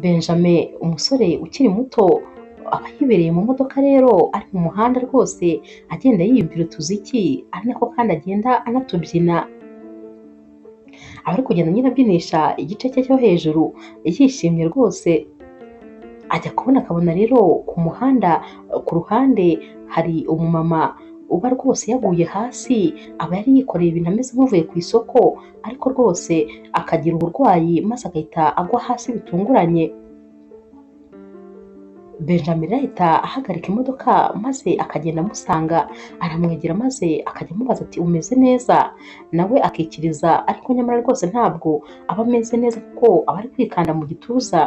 Benjamin umusore ukiri muto aba yibereye mu modoka rero ari mu muhanda rwose agenda yiyumvira utuziki ari nako kandi agenda anatubyina, aba ari kugenda nyine abyinisha igice cye cyo hejuru yishimye rwose, ajya kubona akabona rero ku muhanda ku ruhande hari umumama uba rwose yaguye hasi, aba yari yikoreye ibintu ameze nk'uvuye ku isoko ariko rwose akagira uburwayi maze agahita agwa hasi bitunguranye. Benjamin ahita ahagarika imodoka maze akagenda amusanga, aramwegera maze akajya amubaza ati umeze neza? Nawe akikiriza ariko nyamara rwose ntabwo aba ameze neza kuko aba ari kwikanda mu gituza.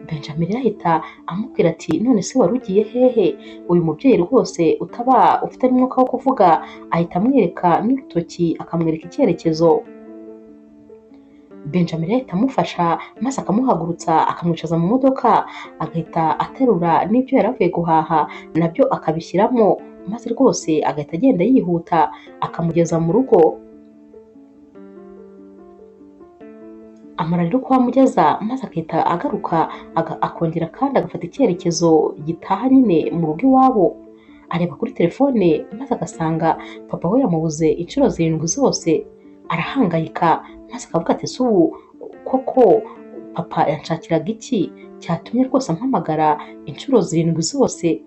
Benjamin ahita amubwira ati none se wari ugiye hehe? Uyu mubyeyi rwose utaba ufite n'umwuka wo kuvuga ahita amwereka n'urutoki akamwereka icyerekezo. Benjamin ahita amufasha maze akamuhagurutsa akamwicaza mu modoka, agahita aterura n'ibyo yari avuye guhaha nabyo akabishyiramo maze rwose agahita agenda yihuta akamugeza mu rugo. Amara rero kuhamugeza maze agahita agaruka akongera kandi agafata icyerekezo gitaha nyine mu rugo iwabo, areba kuri telefone maze agasanga papa we yamubuze inshuro 7 zose, arahangayika maze akavuga ati ese ubu koko papa yanshakiraga iki cyatumye rwose ampamagara inshuro 7 zose?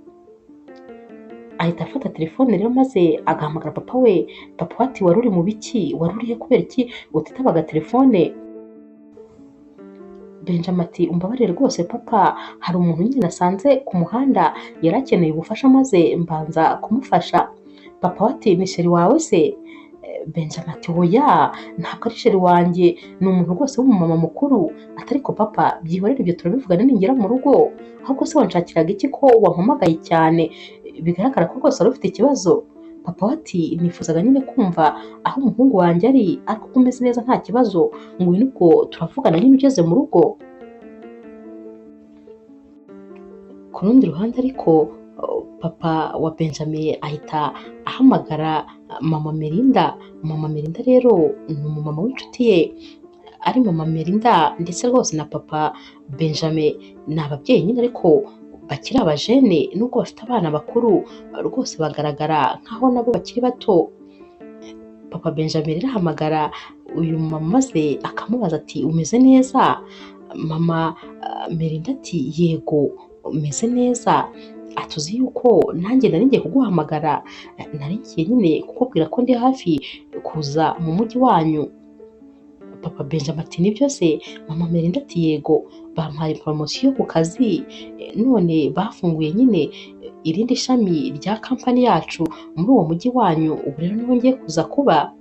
Ahita afata telefone rero maze agahamagara papa we. Papa ati wari uri mu biki? Wari uriye kubera iki utitabaga telefone? Benjamin ati umbabarire rwose papa, hari umuntu nyine nasanze ku muhanda yari akeneye ubufasha maze mbanza kumufasha. Papa ati ni sheri wawe se? Benjamin ati oya ntabwo ari sheri wanjye, ni umuntu rwose w'umumama mukuru. Ati ariko papa byihorere ibyo turabivugana ningera mu rugo, ahubwo se wanshakiraga iki ko wampamagaye cyane? Bigaragara ko rwose wari ufite ikibazo. Papa ati nifuzaga nyine kumva aho umuhungu wanjye ari ariko ko umeze neza nta kibazo, ngwino ubwo turavugana nyine ugeze mu rugo. Ku rundi ruhande ariko papa wa Benjamin ahita ahamagara mama Melinda. Mama Melinda rero ni umumama w'inshuti ye, ari mama Melinda ndetse rwose na papa Benjamin ni ababyeyi nyine ariko bakiri abajene nubwo bafite abana bakuru rwose bagaragara nkaho nabo bakiri bato. Papa Benjamin rero ahamagara uyu mama maze akamubaza ati umeze neza? Mama Melinda ati yego umeze neza, atuzi yuko nanjye nari ngiye kuguhamagara, nari ngiye nyine kukubwira ko ndi hafi kuza mu mujyi wanyu. Papa Benjamin ati nibyo se? Mama Melinda ati yego bampaye poromosiyo ku kazi, none bafunguye nyine irindi shami rya kampani yacu muri uwo mujyi wanyu, ubu rero niho ngiye kuza kuba.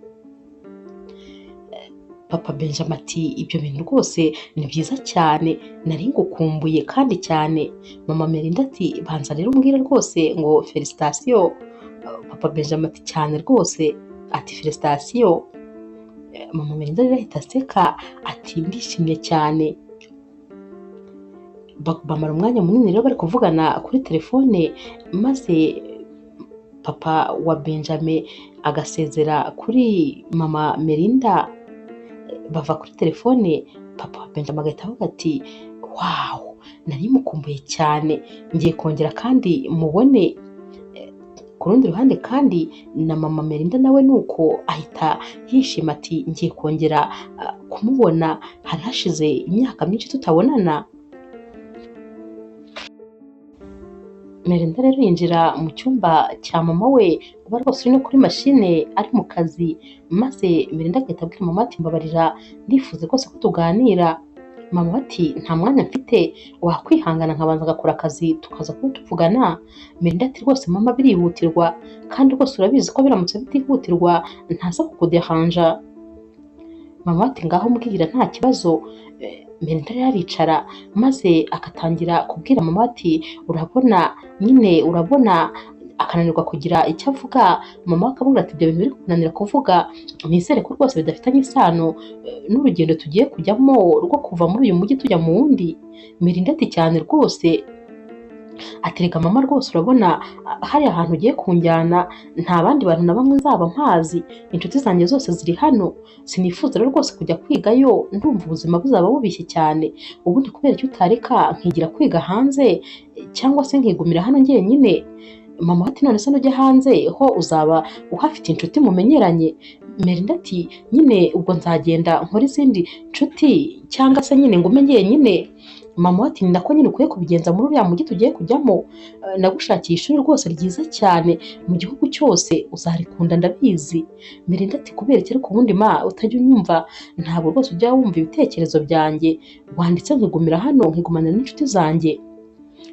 Papa Benjamin ati ibyo bintu rwose ni byiza cyane, nari ngukumbuye kandi cyane. Mama Melinda ati banza rero umbwire rwose ngo felicitation. Papa Benjamin ati cyane rwose, ati felicitation. Mama Melinda rero ahita aseka ati ndishimye cyane. Bamara umwanya munini rero bari kuvugana kuri telefone maze papa wa Benjamin agasezera kuri mama Melinda. Bava kuri telefone, papa wa Benjamin agahita avuga ati wow nari mukumbuye cyane, ngiye kongera kandi mubone. Ku rundi ruhande kandi na mama Melinda nawe nuko ahita yishima ati ngiye kongera kumubona, hari hashize imyaka myinshi tutabonana. Melinda rero yinjira mu cyumba cya mama we uba rwose uri no kuri mashine ari mu kazi, maze Melinda agahita abwira mama ati mbabarira ndifuza rwose ko tuganira. Mama ati nta mwanya mfite, wakwihangana nkabanza agakora akazi tukaza kuba tuvugana? Melinda ati rwose mama birihutirwa kandi rwose urabizi ko biramutse bitihutirwa ntaza kukuderanja. Mama ati ngaho mbwira nta kibazo. Melinda rero aricara maze agatangira kubwira mama ati urabona nyine urabona, akananirwa kugira icyo avuga. Mama akamubwira ati ibyo bintu biri kunanira kuvuga nizere ko rwose bidafitanye isano n'urugendo tugiye kujyamo rwo kuva muri uyu mujyi tujya mu wundi. Melinda ati cyane rwose. ati reka mama rwose urabona hariya hantu ugiye kunjyana nta bandi bantu na bamwe nzaba mpazi, inshuti zanjye zose ziri hano, sinifuza rero rwose kujya kwigayo, ndumva ubuzima buzaba bubishye cyane, ubundi kubera icyo utareka nkigira kwiga hanze cyangwa se nkigumira hano njyenyine. Mama we ati none se nujya hanze ho uzaba uhafite inshuti mumenyeranye? Melinda ati nyine ubwo nzagenda nkora izindi nshuti cyangwa se nyine ngume njyenyine. Mama we ati ni nako nyine ukwiye kubigenza muri uriya mujyi tugiye kujyamo, nagushakiye ishuri rwose ryiza cyane mu gihugu cyose, uzarikunda ndabizi. Melinda ati kubera iki ariko ubundi ma utajya unyumva, ntabwo rwose ujya wumva ibitekerezo byanjye, wanditse nkigumira hano nkigumana n'inshuti zanjye.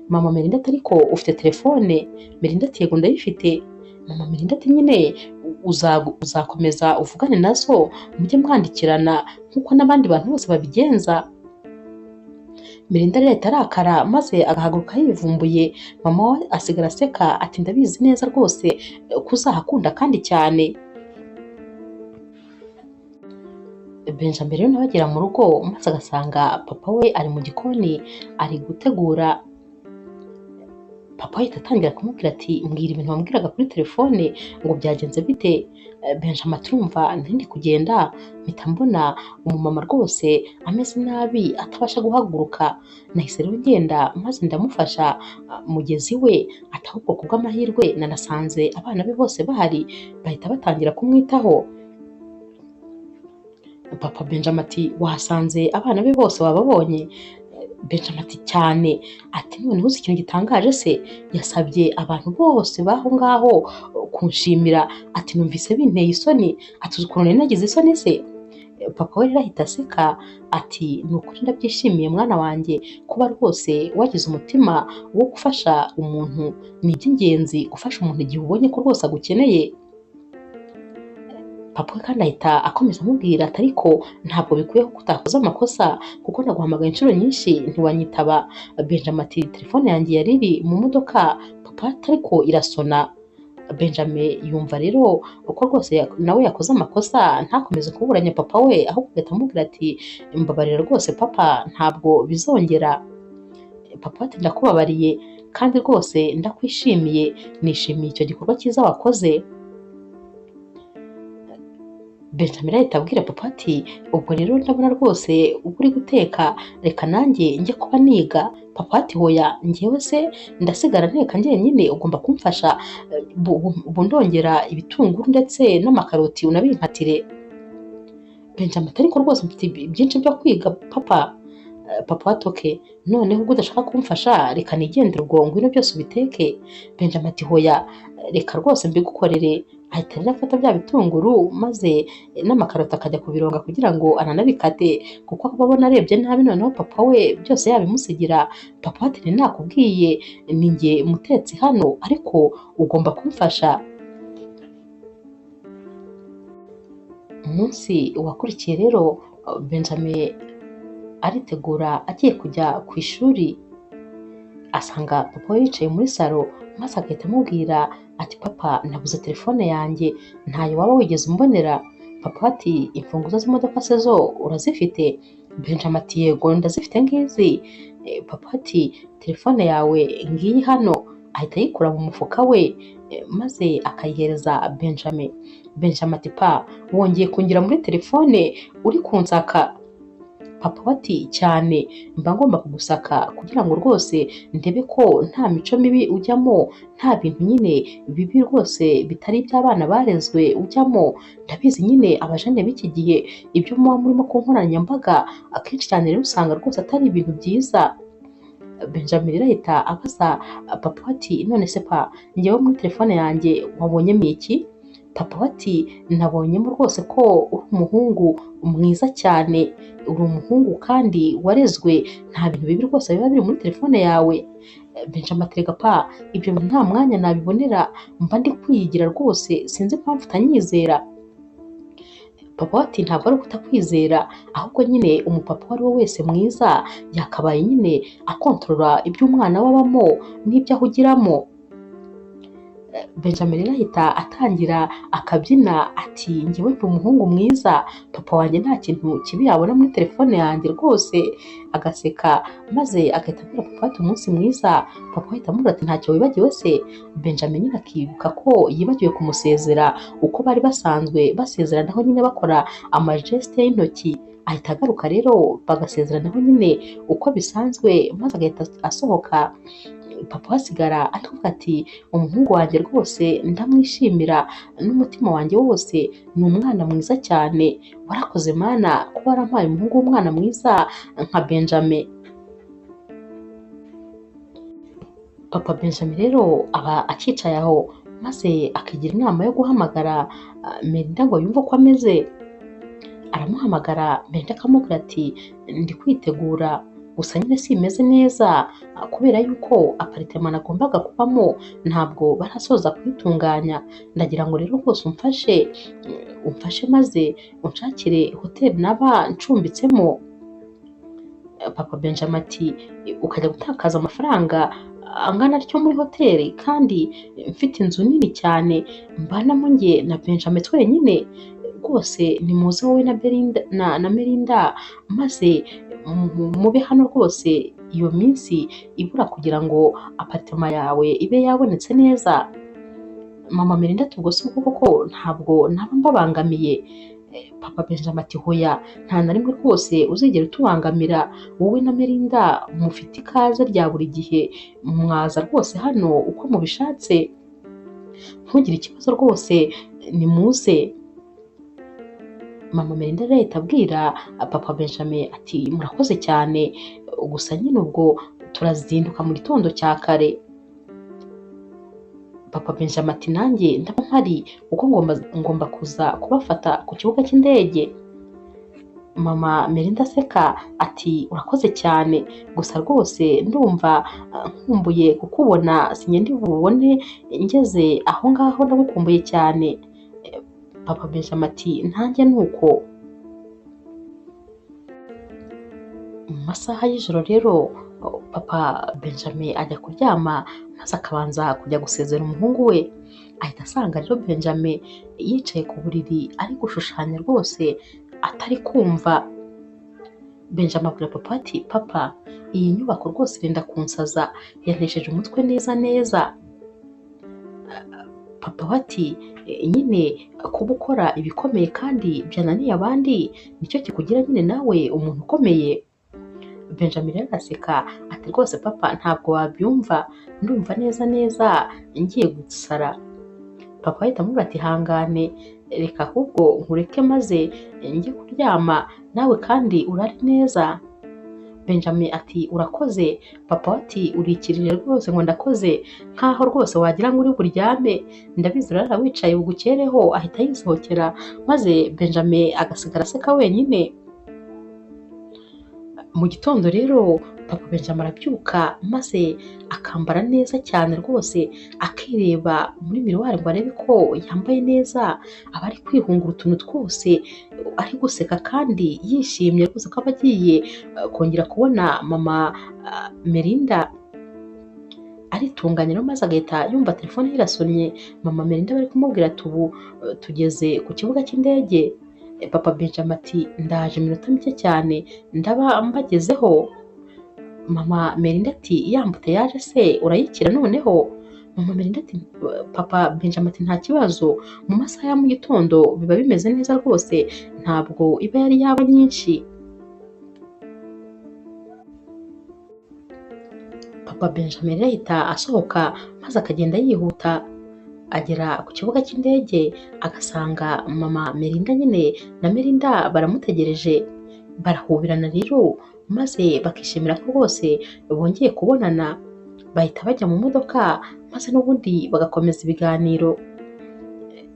Mama Melinda ati ariko ufite telefone? Melinda ati yego ndayifite. Mama Melinda ati nyine uzakomeza uvugane nazo mujye mwandikirana nk'uko n'abandi bantu bose babigenza. Melinda rero ahita arakara maze agahaguruka yivumbuye, mama we asigara aseka ati ndabizi neza rwose ko uzahakunda kandi cyane. Benjamin rero nawe agera mu rugo maze agasanga papa we ari mu gikoni ari gutegura. Papa ahita atangira kumubwira ati mbwira ibintu wambwiraga kuri telefone ngo byagenze bite? Benjamin atumva ndi kugenda mpita mbona umumama rwose ameze nabi atabasha guhaguruka, nahise rero ngenda maze ndamufasha mugezi we, ati ahubwo kubw'amahirwe nanasanze abana be bose bahari bahita batangira kumwitaho. Papa Benjamin ati wahasanze abana be bose wababonye? Benjamin ati cyane, ati noneho uzi ikintu gitangaje se, yasabye abantu bose baho ngaho kunshimira, ati numvise binteye isoni, ati uzi ukuntu nari nagize isoni se? Papa we rero ahita aseka ati ni ukuri ndabyishimiye mwana wanjye, kuba rwose wagize umutima wo gufasha umuntu, ni iby'ingenzi gufasha umuntu igihe ubonye ko rwose agukeneye. Papa we kandi ahita akomeza amubwira ati ariko ntabwo bikwiye ko utakoze amakosa kuko naguhamagaye inshuro nyinshi ntiwanyitaba. Benjamin ati telefone yanjye yari iri mu modoka papa ati ariko irasona. Benjamin yumva rero uko rwose nawe yakoze amakosa ntakomeze kuburanya papa we, ahubwo agahita amubwira ati mbabarira rwose papa ntabwo bizongera. Papa ati ndakubabariye kandi rwose ndakwishimiye, nishimiye icyo gikorwa cyiza wakoze. Benjamin ahita abwira papa ati ubwo rero ndabona rwose uba uri guteka, reka nanjye njye kuba niga. Papa ati hoya njyewe se ndasigara nteka njyenyine, ugomba kumfasha, ubu ndongera ibitunguru ndetse n'amakaroti unabinkatire. Benjamin ati ariko rwose mfite byinshi byo kwiga papa. Papa ati okay, noneho ubwo udashaka kumfasha reka nigendere, ubwo ngwino byose ubiteke. Benjamin ati hoya reka rwose mbigukorere. Ahita rero afata bya bitunguru maze n'amakaroti akajya kubironga kugira ngo ananabikate kuko ababona arebye nabi, noneho papa we byose yabimusigira. Papa ati nakubwiye ni njye mutetsi hano ariko ugomba kumfasha. Umunsi wakurikiye rero Benjamin aritegura agiye kujya ku ishuri, asanga papa we yicaye muri salo maze agahita amubwira ati papa nabuze telefone yanjye, ntayo waba wigeze umbonera? Papa ati imfunguzo z'imodoka se zo urazifite? Benjamin ati yego ndazifite ngizi. Papa ati telefone yawe ngiyi hano. Ahita ayikura mu mufuka we maze akayihereza Benjamin. Benjamin ati pa wongeye kungira muri telefone uri kunsaka? Papa ati cyane, mba ngomba kugusaka kugira ngo rwose ndebe ko nta mico mibi ujyamo, nta bintu nyine bibi rwose bitari iby'abana barezwe ujyamo. Ndabizi nyine abajene b'iki gihe ibyo muba murimo ku nkoranyambaga akenshi cyane rero usanga rwose atari ibintu byiza. Benjamin rero ahita abaza papa ati none se pa njyewe muri telefone yanjye wabonyemo iki? Papa ati nabonyemo rwose ko uri umuhungu mwiza cyane, uri umuhungu kandi warezwe, nta bintu bibi rwose biba biri muri telefone yawe. Benjamin ati rega pa ibyo nta mwanya nabibonera, mba ndi kwiyigira rwose, sinzi impamvu utanyizera. Papa ati ntabwo ari ukutakwizera, ahubwo nyine umupapa uwo ari we wese mwiza yakabaye nyine akontorora ibyo umwana we abamo n'ibyo ahugiramo. Benjamin rero ahita atangira akabyina ati njyewe ndi umuhungu mwiza, papa wanjye nta kintu kibi yabona muri telefone yanjye rwose, agaseka maze agahita abwira papa ati umunsi mwiza, papa ahita amubwira ati ntacyo wibagiwe se. Benjamin nyine akibuka ko yibagiwe kumusezera uko bari basanzwe basezeranaho nyine bakora amajesite y'intoki, ahita agaruka rero bagasezeranaho nyine uko bisanzwe maze agahita asohoka. Papa we asigara ari kuvuga ati umuhungu wanjye rwose ndamwishimira n'umutima wanjye wose, ni umwana mwiza cyane, warakoze mana kuba warampaye umuhungu w'umwana mwiza nka Benjamin. Papa Benjamin rero aba akicaye aho maze akigira inama yo guhamagara Melinda ngo yumve uko ameze. Aramuhamagara, Melinda akamubwira ati ndi kwitegura, gusa nyine simeze neza kubera yuko aparitema nagombaga kubamo ntabwo barasoza kuyitunganya, ndagira ngo rero rwose umfashe maze unshakire hoteli naba ncumbitsemo. Papa Benjamin ati ukajya gutakaza amafaranga angana atyo muri hoteli kandi mfite inzu nini cyane mbanamo njye na Benjamin twenyine, rwose nimuze wowe na Melinda maze mube hano rwose iyo minsi ibura kugira ngo aparitema yawe ibe yabonetse neza. Mama Melinda ati ubwo si ubwo koko ntabwo naba mbabangamiye. Papa Benjamin ati hoya, nta na rimwe rwose uzigera utubangamira, wowe na Melinda mufite ikaze rya buri gihe, mwaza rwose hano uko mubishatse, ntugire ikibazo rwose nimuze. Mama Melinda rero ahita abwira Papa Benjamin ati murakoze cyane, gusa nyine ubwo turazinduka mu gitondo cya kare. Papa Benjamin ati nanjye ndaba mpari kuko ngomba kuza kubafata ku kibuga cy'indege. Mama Melinda aseka ati urakoze cyane, gusa rwose ndumva nkumbuye kukubona, sinjye bubone ngeze aho ngaho, ndagukumbuye cyane. Papa Benjamin ati ntanjye nuko. Mu masaha y'ijoro rero Papa Benjamin ajya kuryama maze akabanza kujya gusezera umuhungu we, ahita asanga rero Benjamin yicaye ku buriri ari gushushanya rwose atari kumva. Benjamin abwira papa ati papa, iyi nyubako rwose irenda kunsaza, yantesheje umutwe neza neza. Papa we ati nyine kuba ukora ibikomeye kandi byananiye abandi nicyo kikugira nyine nawe umuntu ukomeye. Benjamin rero araseka ati rwose papa ntabwo wabyumva, ndumva neza neza ngiye gusara. Papa ahita amubwira ati hangane, reka ahubwo nkureke maze njye kuryama nawe kandi urare neza. Benjamin ati urakoze. Papa ati urikirije rwose ngo ndakoze, nkaho rwose wagira ngo uri buryame, ndabizi urara wicaye bugukereho. Ahita yisohokera maze Benjamin agasigara aseka wenyine. Mu gitondo rero Papa Benjamin arabyuka maze akambara neza cyane rwose, akireba muri miruwari ngo arebe ko yambaye neza, aba ari kwihungura utuntu twose, ari guseka kandi yishimye rwose ko aba agiye kongera kubona mama Melinda. Aritunganya rero maze agahita yumva telefone ye irasonnye, mama Melinda bari kumubwira ati ubu tugeze ku kibuga cy'indege. Papa Benjamin ati ndaje iminota mike cyane ndaba mbagezeho. Mama Melinda ati yambute yaje se urayikira noneho? Mama Melinda ati Papa Benjamin ati nta kibazo, mu masaha ya mu gitondo biba bimeze neza rwose, ntabwo iba yari yaba nyinshi. Papa Benjamin rero ahita asohoka maze akagenda yihuta, agera ku kibuga cy'indege agasanga mama Melinda nyine na Melinda baramutegereje, barahubirana rero maze bakishimira ko rwose bongeye kubonana. Bahita bajya mu modoka maze n'ubundi bagakomeza ibiganiro.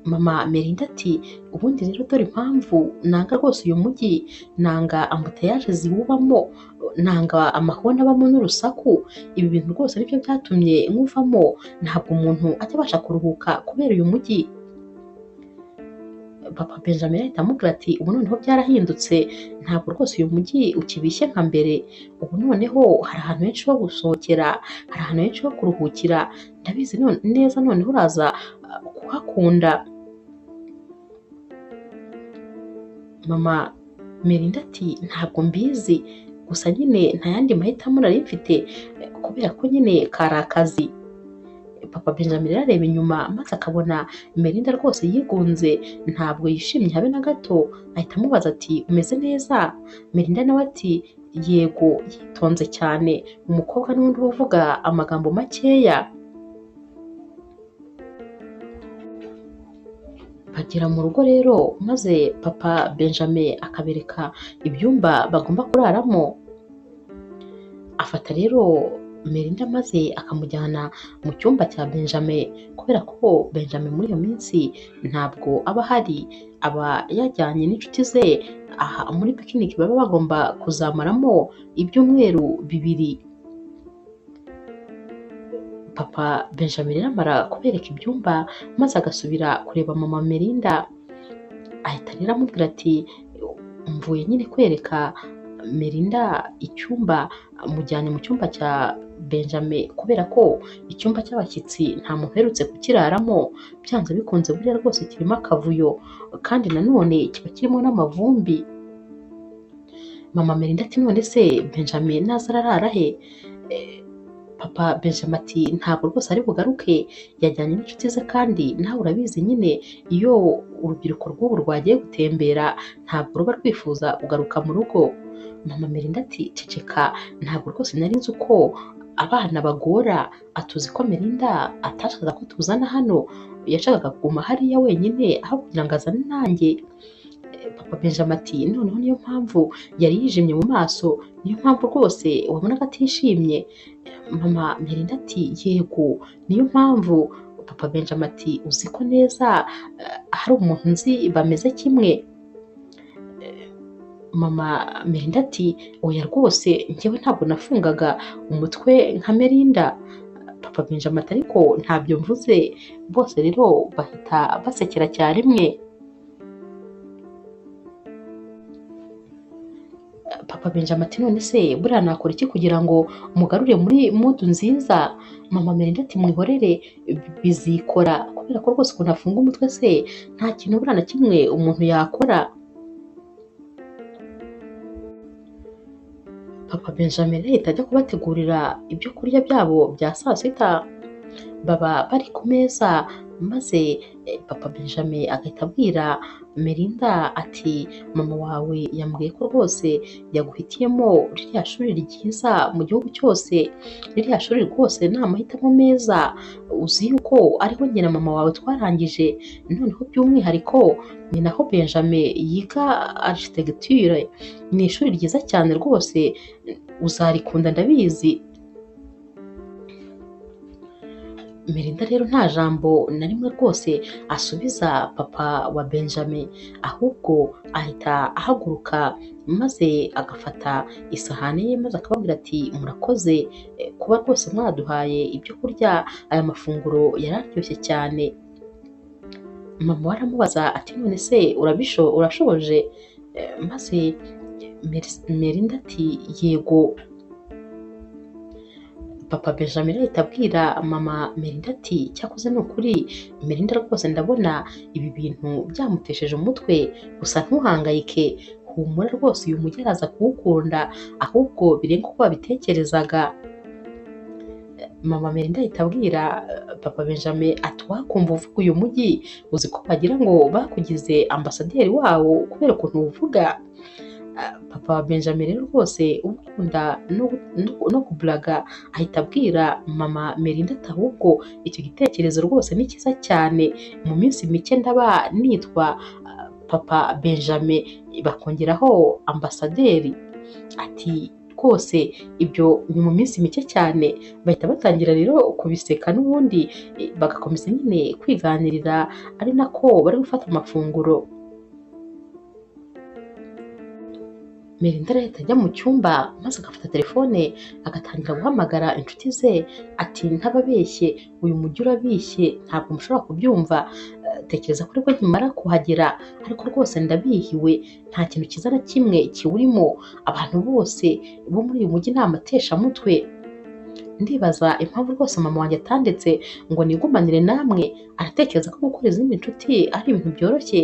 Mama Melinda ati ubundi rero dore impamvu nanga rwose uyu mujyi, nanga ambuteyage ziwubamo, nanga amahoni abamo n'urusaku, ibi bintu rwose nibyo byatumye nkuvamo, ntabwo umuntu ajya abasha kuruhuka kubera uyu mujyi. Papa Benjamin ahita amubwira ati ubu noneho byarahindutse, ntabwo rwose uyu mujyi ukibishye nka mbere, ubu noneho hari ahantu henshi ho gusohokera, hari ahantu henshi ho kuruhukira, ndabizi neza noneho uraza kuhakunda. Mama Melinda ati ntabwo mbizi, gusa nyine nta yandi mahitamo nari mfite kubera ko nyine kari akazi. Papa Benjamin rero areba inyuma maze akabona Melinda rwose yigunze, ntabwo yishimye habe na gato, ahita amubaza ati umeze neza? Melinda nawe ati yego, yitonze cyane, umukobwa n'undi uba uvuga amagambo makeya. Bagera mu rugo rero maze Papa Benjamin akabereka ibyumba bagomba kuraramo. Afata rero Melinda maze akamujyana mu cyumba cya Benjamin, kubera ko Benjamin muri iyo minsi ntabwo aba ahari, aba yajyanye n'inshuti ze aha muri picnic baba bagomba kuzamaramo ibyumweru 2. Papa Benjamin rero amara kubereka ibyumba maze agasubira kureba mama Melinda, ahita rero amubwira ati mvuye nyine kwereka Melinda icyumba, mujyanye mu cyumba cya Benjamin kubera ko icyumba cy'abashyitsi nta muntu uherutse kukiraramo, byanze bikunze buriya rwose kirimo akavuyo kandi nanone kiba kirimo n'amavumbi. Mama Melinda ati none se Benjamin naza ararara he? Papa Benjamin ati ntabwo rwose ari bugaruke, yajyanye n'inshuti ze kandi nawe urabizi nyine iyo urubyiruko rw'ubu rwagiye gutembera ntabwo ruba rwifuza kugaruka mu rugo. Mama Melinda ati ceceka, ntabwo rwose nari nzi uko abana bagora, atuzi ko Melinda atashakaga ko tuzana hano, yashakaga kuguma hariya wenyine aho kugira ngo azane nanjye. Papa Benjamin ati noneho niyo mpamvu yari yijimye mu maso, niyo mpamvu rwose wabonaga atishimye? Mama Melinda ati yego, niyo mpamvu. Papa Benjamin ati uzi ko neza hari umuntu nzi bameze kimwe? Mama Melinda ati oya rwose, njyewe ntabwo nafungaga umutwe nka Melinda. Papa Benjamin ati ariko ntabyo mvuze. Bose rero bahita basekera cyarimwe. Papa Benjamin ati none se buriya nakora iki kugira ngo mugarure muri mudu nziza? Mama Melinda ati mwihorere, bizikora, kubera ko rwose ukuntu afunga umutwe se nta kintu buriya na kimwe umuntu yakora. Papa Benjamin ahita ajya kubategurira ibyo kurya byabo bya saa sita. Baba bari ku meza maze Papa Benjamin agahita abwira Melinda ati mama wawe yambwiye ko rwose yaguhitiyemo ririya shuri ryiza mu gihugu cyose, ririya shuri rwose ni amahitamo meza, uzi yuko ariho njye na mama wawe twarangije, noneho by'umwihariko ni naho Benjamin yiga architecture, ni ishuri ryiza cyane rwose, uzarikunda ndabizi. Melinda rero nta jambo na rimwe rwose asubiza papa wa Benjamin, ahubwo ahita ahaguruka maze agafata isahani ye maze akababwira ati murakoze kuba rwose mwaduhaye ibyo kurya, aya mafunguro yararyoshye cyane. Mama aramubaza ati none se urashoboje? Maze Melinda ati yego. Papa Benjamin ahita abwira mama Melinda ati cyakoze ni ukuri Melinda rwose ndabona ibi bintu byamutesheje umutwe, gusa ntuhangayike, humura rwose uyu mujyi araza kuwukunda, ahubwo birenga uko wabitekerezaga. Mama Melinda ahita abwira Papa Benjamin ati wakumva uvuga uyu mujyi, uzi ko bagira ngo bakugize ambasaderi wawo kubera ukuntu uvuga. Papa wa Benjamin rero rwose ukunda no kuburaga ahita abwira mama Melinda ati ahubwo icyo gitekerezo rwose ni cyiza cyane, mu minsi mike ndaba nitwa Papa Benjamin bakongeraho ambasaderi. Ati rwose ibyo ni mu minsi mike cyane. Bahita batangira rero kubiseka n'ubundi bagakomeza nyine kwiganirira, ari nako bari gufata amafunguro. Melinda arahita ajya mu cyumba maze agafata telefone agatangira guhamagara inshuti ze ati ntababeshye uyu mujyi urabishye ntabwo mushobora kubyumva. Tekereza ko aribwo nkimara kuhagera ariko rwose ndabihiwe nta kintu cyiza na kimwe kiwurimo, abantu bose bo muri uyu mujyi ni amateshamutwe. Ndibaza impamvu rwose mama wanjye atandetse ngo nigumanire namwe, aratekereza ko gukora izindi nshuti ari ibintu byoroshye.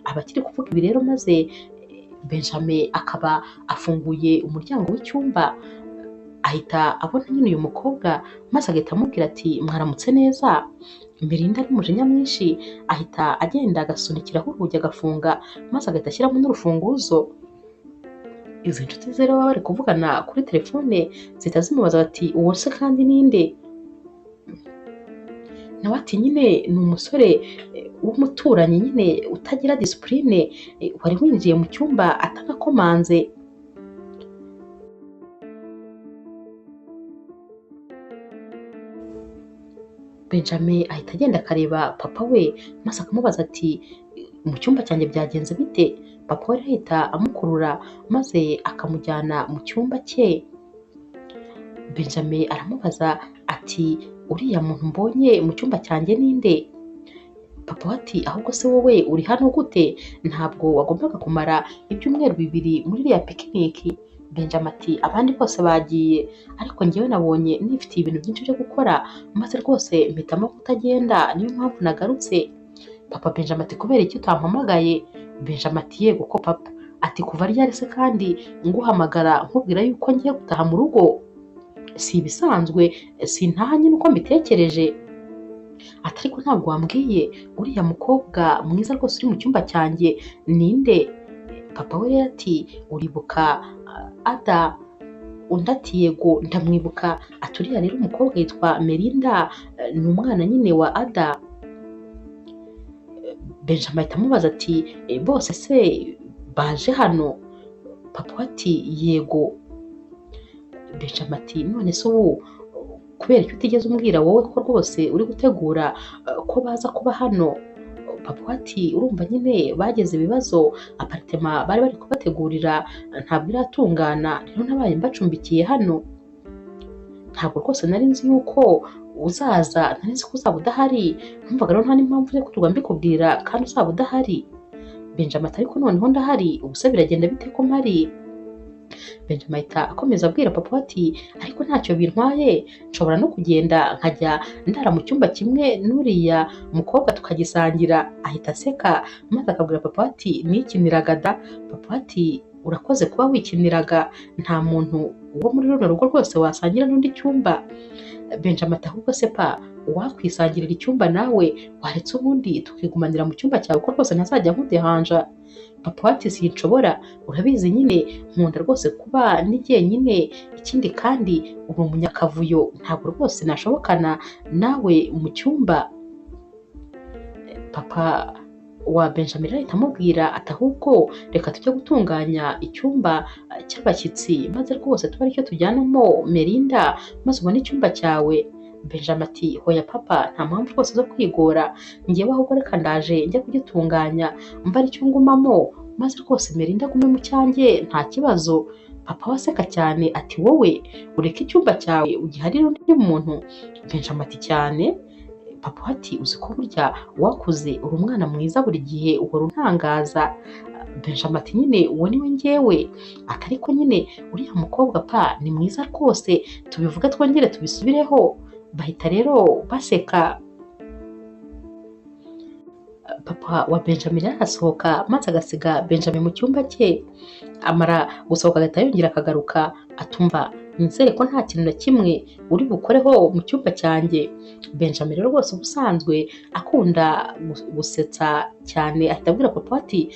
Aba akiri kuvuga ibi rero maze Benjamin akaba afunguye umuryango w'icyumba, ahita abona nyine uyu mukobwa maze agahita amubwira ati mwaramutse neza. Melinda ari umujinya mwinshi ahita agenda agasunikiraho urugi agafunga maze agahita ashyiramo n'urufunguzo. Izi nshuti ze rero baba bari kuvugana kuri telefone zihita zimubaza bati uwo se kandi ninde? Nawe ati nyine ni umusore w'umuturanyi nyine utagira disipurine wari winjiye mu cyumba atanakomanze. Benjamin ahita agenda akareba papa we maze akamubaza ati mu cyumba cyanjye byagenze bite? Papa we ahita amukurura maze akamujyana mu cyumba cye. Benjamin aramubaza ati uriya muntu mbonye mu cyumba cyanjye ninde? Papa we ati ahubwo se wowe uri hano gute? Ntabwo wagombaga kumara ibyumweru 2 muri iriya pikiniki. Benjamin ati abandi bose bagiye ariko njyewe nabonye nifitiye ibintu byinshi byo gukora maze rwose mpitamo kutagenda, niyo mpamvu nagarutse. Papa Benjamin ati kubera iki utampamagaye? Benjamin ati yego ko papa. Ati kuva ryari se kandi nguhamagara nkubwira yuko ngiye gutaha mu rugo? Si ibisanzwe, sintaha nyine uko mbitekereje. Ati ariko ntabwo wambwiye uriya mukobwa mwiza rwose uri mu cyumba cyanjye ninde? Papa we rero ati uribuka Ada? Undi ati yego ndamwibuka. Ati uriya rero umukobwa yitwa Melinda, ni umwana nyine wa Ada. Benjamin ahita amubaza ati bose se baje hano? Papa we ati yego. Benjamin ati none se ubu kubera icyo utigeze umbwira wowe ko rwose uri gutegura ko baza kuba hano? Papa we ati urumva nyine bageze ibibazo, aparitema bari bari kubategurira ntabwo iratungana, rero nabaye mbacumbikiye hano. Ntabwo rwose nari nzi yuko uzaza, nari nzi ko uzaba udahari, numvaga rero nta n'impamvu yo kuturwa mbikubwira kandi uzaba udahari. Benjamin ati ariko noneho ndahari, ubu se biragenda bite ko mpari? Benjamin ahita akomeza abwira papa ati ariko ntacyo bintwaye, nshobora no kugenda nkajya ndara mu cyumba kimwe n'uriya mukobwa tukagisangira. Ahita aseka maze akabwira papa ati nikiniraga da. Papa ati urakoze kuba wikiniraga, nta muntu wo muri runo rugo rwose wasangira n'undi cyumba. Benjamin ati ahubwo se pa wakwisangirira icyumba nawe waretse ubundi tukigumanira mu cyumba cyawe ko rwose ntazajya nkudehanja. Papa ati sinshobora, urabizi nyine nkunda rwose kuba ni jyenyine, ikindi kandi uri umunyakavuyo, ntabwo rwose nashobokana nawe mu cyumba. Papa wa Benjamin ahita amubwira ati ahubwo reka tujye gutunganya icyumba cy'abashyitsi maze rwose tuba aricyo tujyanamo Melinda maze ubone icyumba cyawe. Benjamin ati hoya papa nta mpamvu rwose zo kwigora, ngewe ahubwo reka ndaje njya kugitunganya mba aricyo ngumamo maze rwose Melinda agume mu cyanjye nta kibazo. Papa waseka cyane ati wowe ureke icyumba cyawe ugiharire undi muntu? Benjamin ati cyane. Papa ati uzi ko burya wakuze uri umwana mwiza buri gihe uhora untangaza. Benjamin ati nyine uwo ni we ngewe. Ati ariko nyine uriya mukobwa pa ni mwiza rwose, tubivuga twongere tubisubireho. Bahita rero baseka. Papa wa Benjamin arasohoka maze agasiga Benjamin mu cyumba cye. Amara gusohoka agahita yongera akagaruka atumva nizere ko nta kintu na kimwe uri bukoreho mu cyumba cyanjye. Benjamin rero rwose ubusanzwe akunda gusetsa cyane ahita abwira papa ati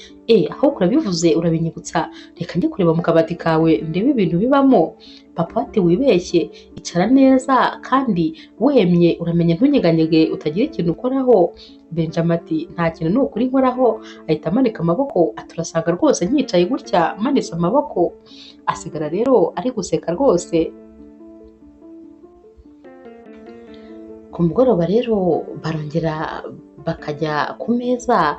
ahubwo urabivuze urabinyibutsa, reka njye kureba mu kabati kawe ndebe ibintu bibamo. Papa ati wibeshye, icara neza kandi wemye uramenye ntunyeganyege utagira ikintu ukoraho. Benjamin ati nta kintu ni ukuri nkoraho. Ahita amanika amaboko ati urasanga rwose nyicaye gutya manitse amaboko. Asigara rero ari guseka rwose. Ku mugoroba rero barongera bakajya ku meza,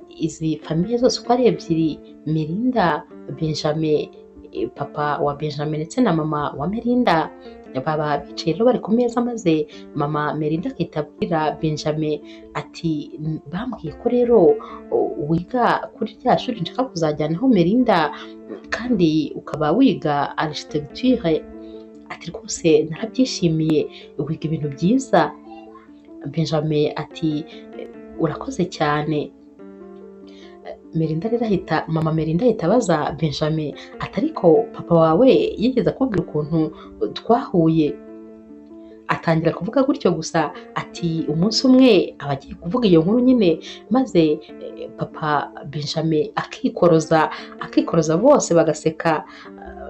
izi famiye zose uko ari ebyiri, Melinda, Benjamin papa wa Benjamin ndetse na mama wa Melinda baba bicaye rero bari ku meza, maze mama Melinda agahita abwira Benjamin ati bambwiye ko rero wiga kuri rya shuri nshaka kuzajyanaho Melinda kandi ukaba wiga architecture, ati rwose narabyishimiye, wiga ibintu byiza. Benjamin ati urakoze cyane. Mama Melinda ahita abaza Benjamin ati ariko papa wawe yigeze akubwira ukuntu twahuye? Atangira kuvuga gutyo gusa, ati umunsi umwe aba agiye kuvuga iyo nkuru nyine, maze papa Benjamin akikoroza bose bagaseka.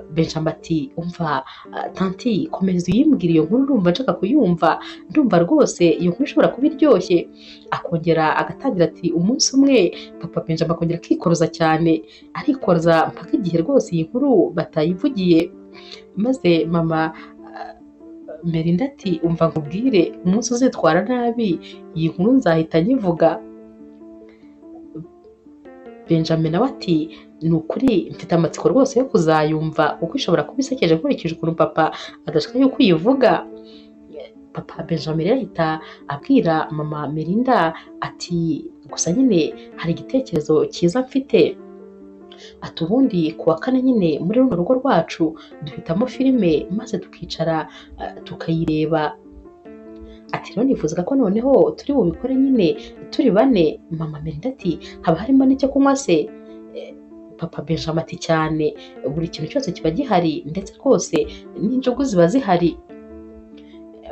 Benjamin ati umva tanti, komeza uyimbwira iyo nkuru, ndumva nshaka kuyumva, ndumva rwose iyo nkuru ishobora kuba iryoshye. Akongera agatangira ati umunsi umwe, papa Benjamin akongera akikoroza cyane, arikoroza mpaka igihe rwose iyi nkuru batayivugiye. Maze mama Melinda ati umva nkubwire, umunsi uzitwara nabi iyi nkuru nzahita nyivuga. Benjamin nawe ati ni ukuri mfite amatsiko rwose yo kuzayumva, kuko ishobora kuba isekeje nkurikije ukuntu papa adashaka yuko uyivuga. Papa Benjamin rero ahita abwira mama Melinda ati gusa nyine hari igitekerezo cyiza mfite, ati ubundi ku wa kane nyine muri runo rugo rwacu duhitamo filime maze tukicara tukayireba. Ati rero nifuzaga ko noneho turi bubikore nyine turi bane. Mama Melinda ati haba harimo n'icyo kunywa se? Papa Benjamin ati cyane, buri kintu cyose kiba gihari ndetse rwose n'injugu ziba zihari.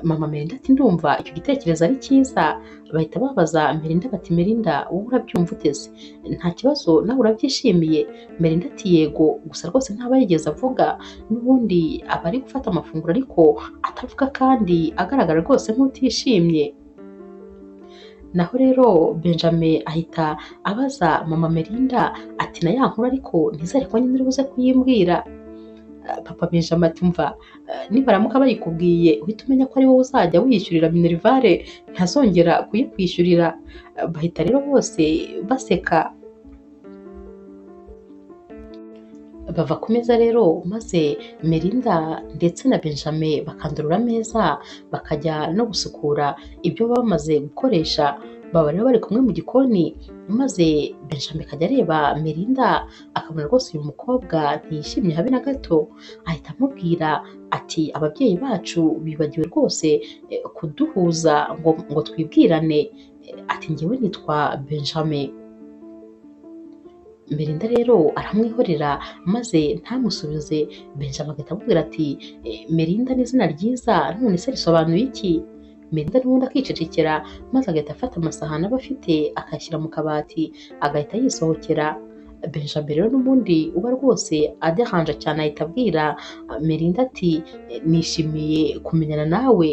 Mama Melinda ati ndumva icyo gitekerezo ari cyiza. Bahita babaza Melinda bati Melinda wowe urabyumva uteze? Nta kibazo nawe urabyishimiye? Melinda ati yego, gusa rwose ntaba yigeze avuga, n'ubundi aba ari gufata amafunguro ariko atavuga kandi agaragara rwose nk'utishimye. Naho rero Benjamin ahita abaza mama Melinda ati na ya nkuru ariko ntizere ko nyine uri buze kuyimbwira? Papa Benjamin ati umva nibaramuka bayikubwiye uhita umenya ko ari wowe uzajya wiyishyurira minerivare, ntazongera kuyikwishyurira. Bahita rero bose baseka. Bava ku meza rero, maze Melinda ndetse na Benjamin bakandurura ameza bakajya no gusukura ibyo bamaze gukoresha. Baba rero bari kumwe mu gikoni, maze Benjamin akajya areba Melinda akabona rwose uyu mukobwa ntiyishimye habe na gato. Ahita amubwira ati ababyeyi bacu bibagiwe rwose kuduhuza ngo twibwirane. Ati njyewe nitwa Benjamin. Melinda rero aramwihorera maze ntamusubize. Benjamin agahita amubwira ati Melinda ni izina ryiza, none se risobanuye iki? Melinda n'ubundi akicecekera, maze agahita afata amasahani aba afite akayashyira mu kabati agahita yisohokera. Benjamin rero n'ubundi uba rwose adehanje cyane ahita abwira Melinda ati nishimiye kumenyana nawe.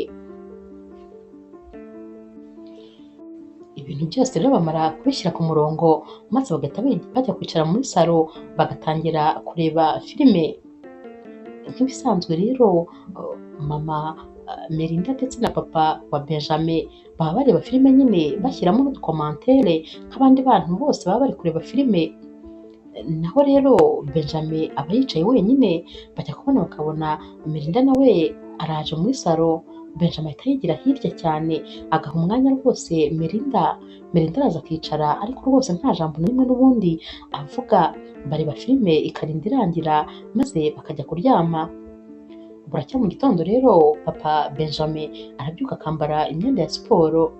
Ibintu byose rero bamara kubishyira ku murongo, maze bagahita bajya kwicara muri salo bagatangira kureba filime. Nk'ibisanzwe rero mama Melinda ndetse na papa wa Benjamin baba bareba filime nyine bashyiramo n'udukomantere nk'abandi bantu bose baba bari kureba filime. Naho rero Benjamin aba yicaye wenyine, bajya kubona bakabona Melinda nawe araje muri salo. Benjamin ahita yigira hirya cyane agaha umwanya rwose Melinda. Melinda araza akicara ariko rwose nta jambo na rimwe n'ubundi avuga. Bareba filime ikarinda irangira maze bakajya kuryama. Buracya mu gitondo rero papa Benjamin arabyuka akambara imyenda ya siporo.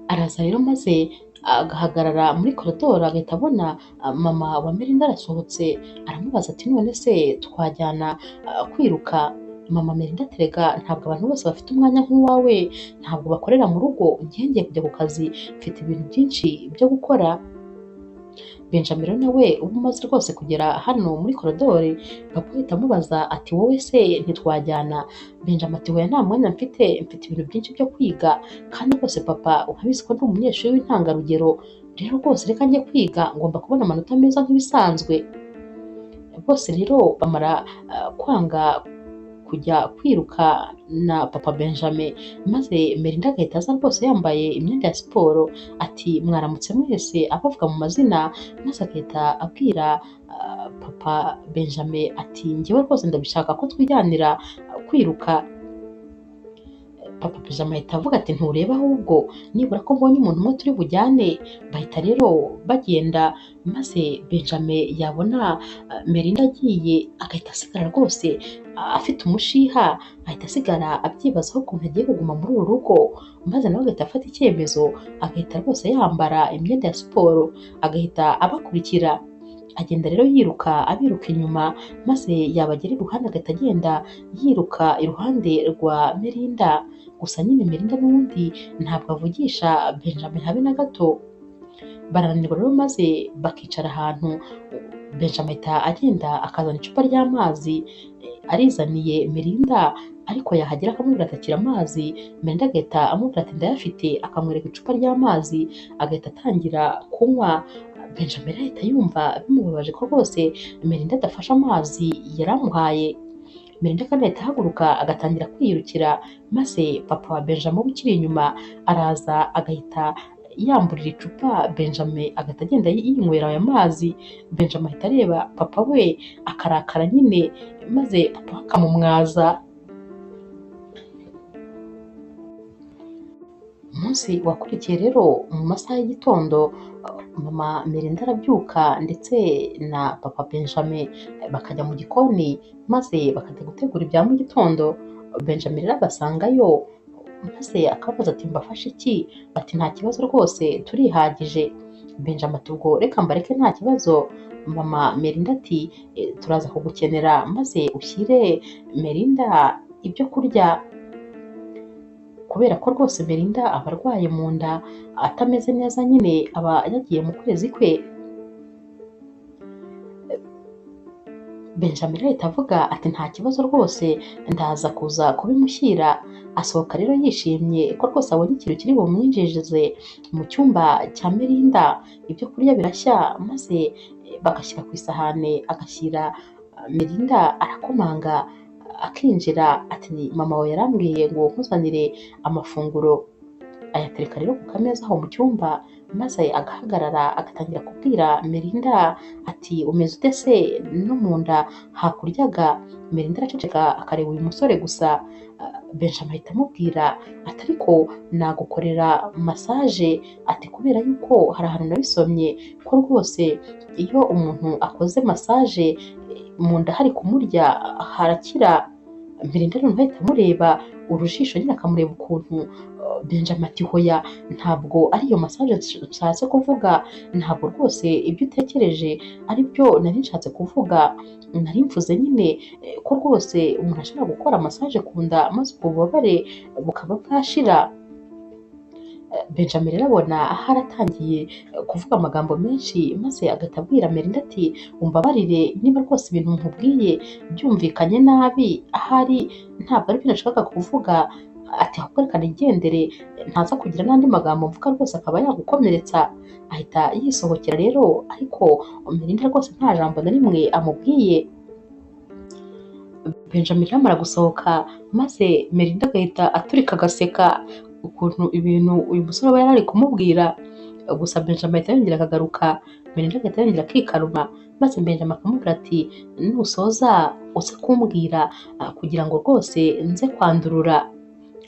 Araza rero maze agahagarara muri koridoro agahita abona mama wa Melinda arasohotse. Aramubaza ati none se twajyana kwiruka? Mama Melinda ati rega ntabwo abantu bose bafite umwanya nk'uwawe, ntabwo bakorera mu rugo, ngiye kujya ku kazi, mfite ibintu byinshi byo gukora. Benjamin rero nawe uba umaze rwose kugera hano muri koridoro, papa ahita amubaza ati wowe se ntitwajyana? Benjamin ati hoya nta mwanya mfite ibintu byinshi byo kwiga, kandi rwose papa urabizi ko ndi umunyeshuri w'intangarugero, rero rwose reka njye kwiga, ngomba kubona amanota meza nk'ibisanzwe. Bose rero bamara kwanga kujya kwiruka na papa Benjamin, maze Melinda agahita aza rwose yambaye imyenda ya siporo, ati mwaramutse mwese abavuga mu mazina, maze agahita abwira papa Benjamin ati njyewe rwose ndabishaka ko twijyanira kwiruka. Papa Benjamin ahita avuga ati ntureba ahubwo nibura ko mbonye umuntu umwe turi bujyane. Bahita rero bagenda, maze Benjamin yabona Melinda agiye agahita asigara rwose afite umushiha, ahita asigara abyibazaho ukuntu agiye kuguma muri uru rugo, maze nawe agahita afata icyemezo, agahita rwose yambara imyenda ya siporo agahita abakurikira. Agenda rero yiruka abiruka inyuma, maze yabagera iruhande agahita agenda yiruka iruhande rwa Melinda. Gusa nyine Melinda n'ubundi ntabwo avugisha Benjamin habe na gato. Barananirwa rero maze bakicara ahantu, Benjamin ahita agenda akazana icupa ry'amazi arizaniye Melinda, ariko yahagera akamubwira ati akira amazi, Melinda agahita amubwira ati ndayafite, akamwereka icupa ry'amazi agahita atangira kunywa. Benjamin ahita yumva bimubabaje ko rwose Melinda adafashe amazi yari amuhaye. Melinda kandi ahita ahaguruka agatangira kwiyirukira, maze papa wa Benjamin ukiri inyuma araza agahita yamburira icupa Benjamin agahita agenda yinywera aya mazi. Benjamin ahita areba papa we akarakara nyine, maze papa we akamumwaza. Umunsi wakurikiye rero mu masaha y'igitondo, mama Melinda arabyuka ndetse na papa Benjamin bakajya mu gikoni, maze bakajya gutegura ibya mu gitondo. Benjamin rero agasangayo, maze akabaza ati mbafashe iki? Bati nta kibazo rwose turihagije. Benjamin ati ubwo reka mbareke nta kibazo. Mama Melinda ati turaza kugukenera, maze ushyire Melinda ibyo kurya, kubera ko rwose Melinda aba arwaye mu nda atameze neza, nyine aba yagiye mu kwezi kwe. Benjamin ahita avuga ati nta kibazo rwose ndaza kuza kubimushyira. Asohoka rero yishimye ko rwose abonye ikintu kiri bumwinjirize mu cyumba cya Melinda. Ibyo kurya birashya, maze bagashyira ku isahane, agashyira Melinda, arakomanga akinjira ati mama we yarambwiye ngo nkuzanire amafunguro. Ayatereka rero ku kameza aho mu cyumba, maze agahagarara agatangira kubwira Melinda ati umeze ute se no mu nda hakuryaga? Melinda araceceka akareba uyu musore gusa. Benjamin ahita amubwira ati ariko nagukorera massage, ati kubera yuko hari ahantu nabisomye ko rwose iyo umuntu akoze massage mu nda hari kumurya harakira. Melinda noneho ahita amureba urujisho nyine akamureba ukuntu. Benjamin ati hoya ntabwo ariyo massage nshatse kuvuga, ntabwo rwose ibyo utekereje ari byo nari nshatse kuvuga. Nari mvuze nyine ko rwose umuntu ashobora gukora massage ku nda maze ubwo bubabare bukaba bwashira. Benjamin rero abona haratangiye kuvuga amagambo menshi, maze agahita abwira Melinda ati umbabarire niba rwose ibintu nkubwiye byumvikanye nabi, ahari ntabwo ari byo nashakaga kuvuga, ati ahubwo reka nigendere ntaza kugira n'andi magambo mvuga rwose akaba yagukomeretsa. Ahita yisohokera rero, ariko Melinda rwose nta jambo na rimwe amubwiye. Benjamin rero amara gusohoka, maze Melinda agahita aturika agaseka ukuntu ibintu uyu musore aba yari ari kumubwira. Gusa Benjamin ahita yongera akagaruka, Melinda agahita yongera akikaruma, maze Benjamin akamubwira ati nusoza uze kumbwira kugira ngo rwose nze kwandurura.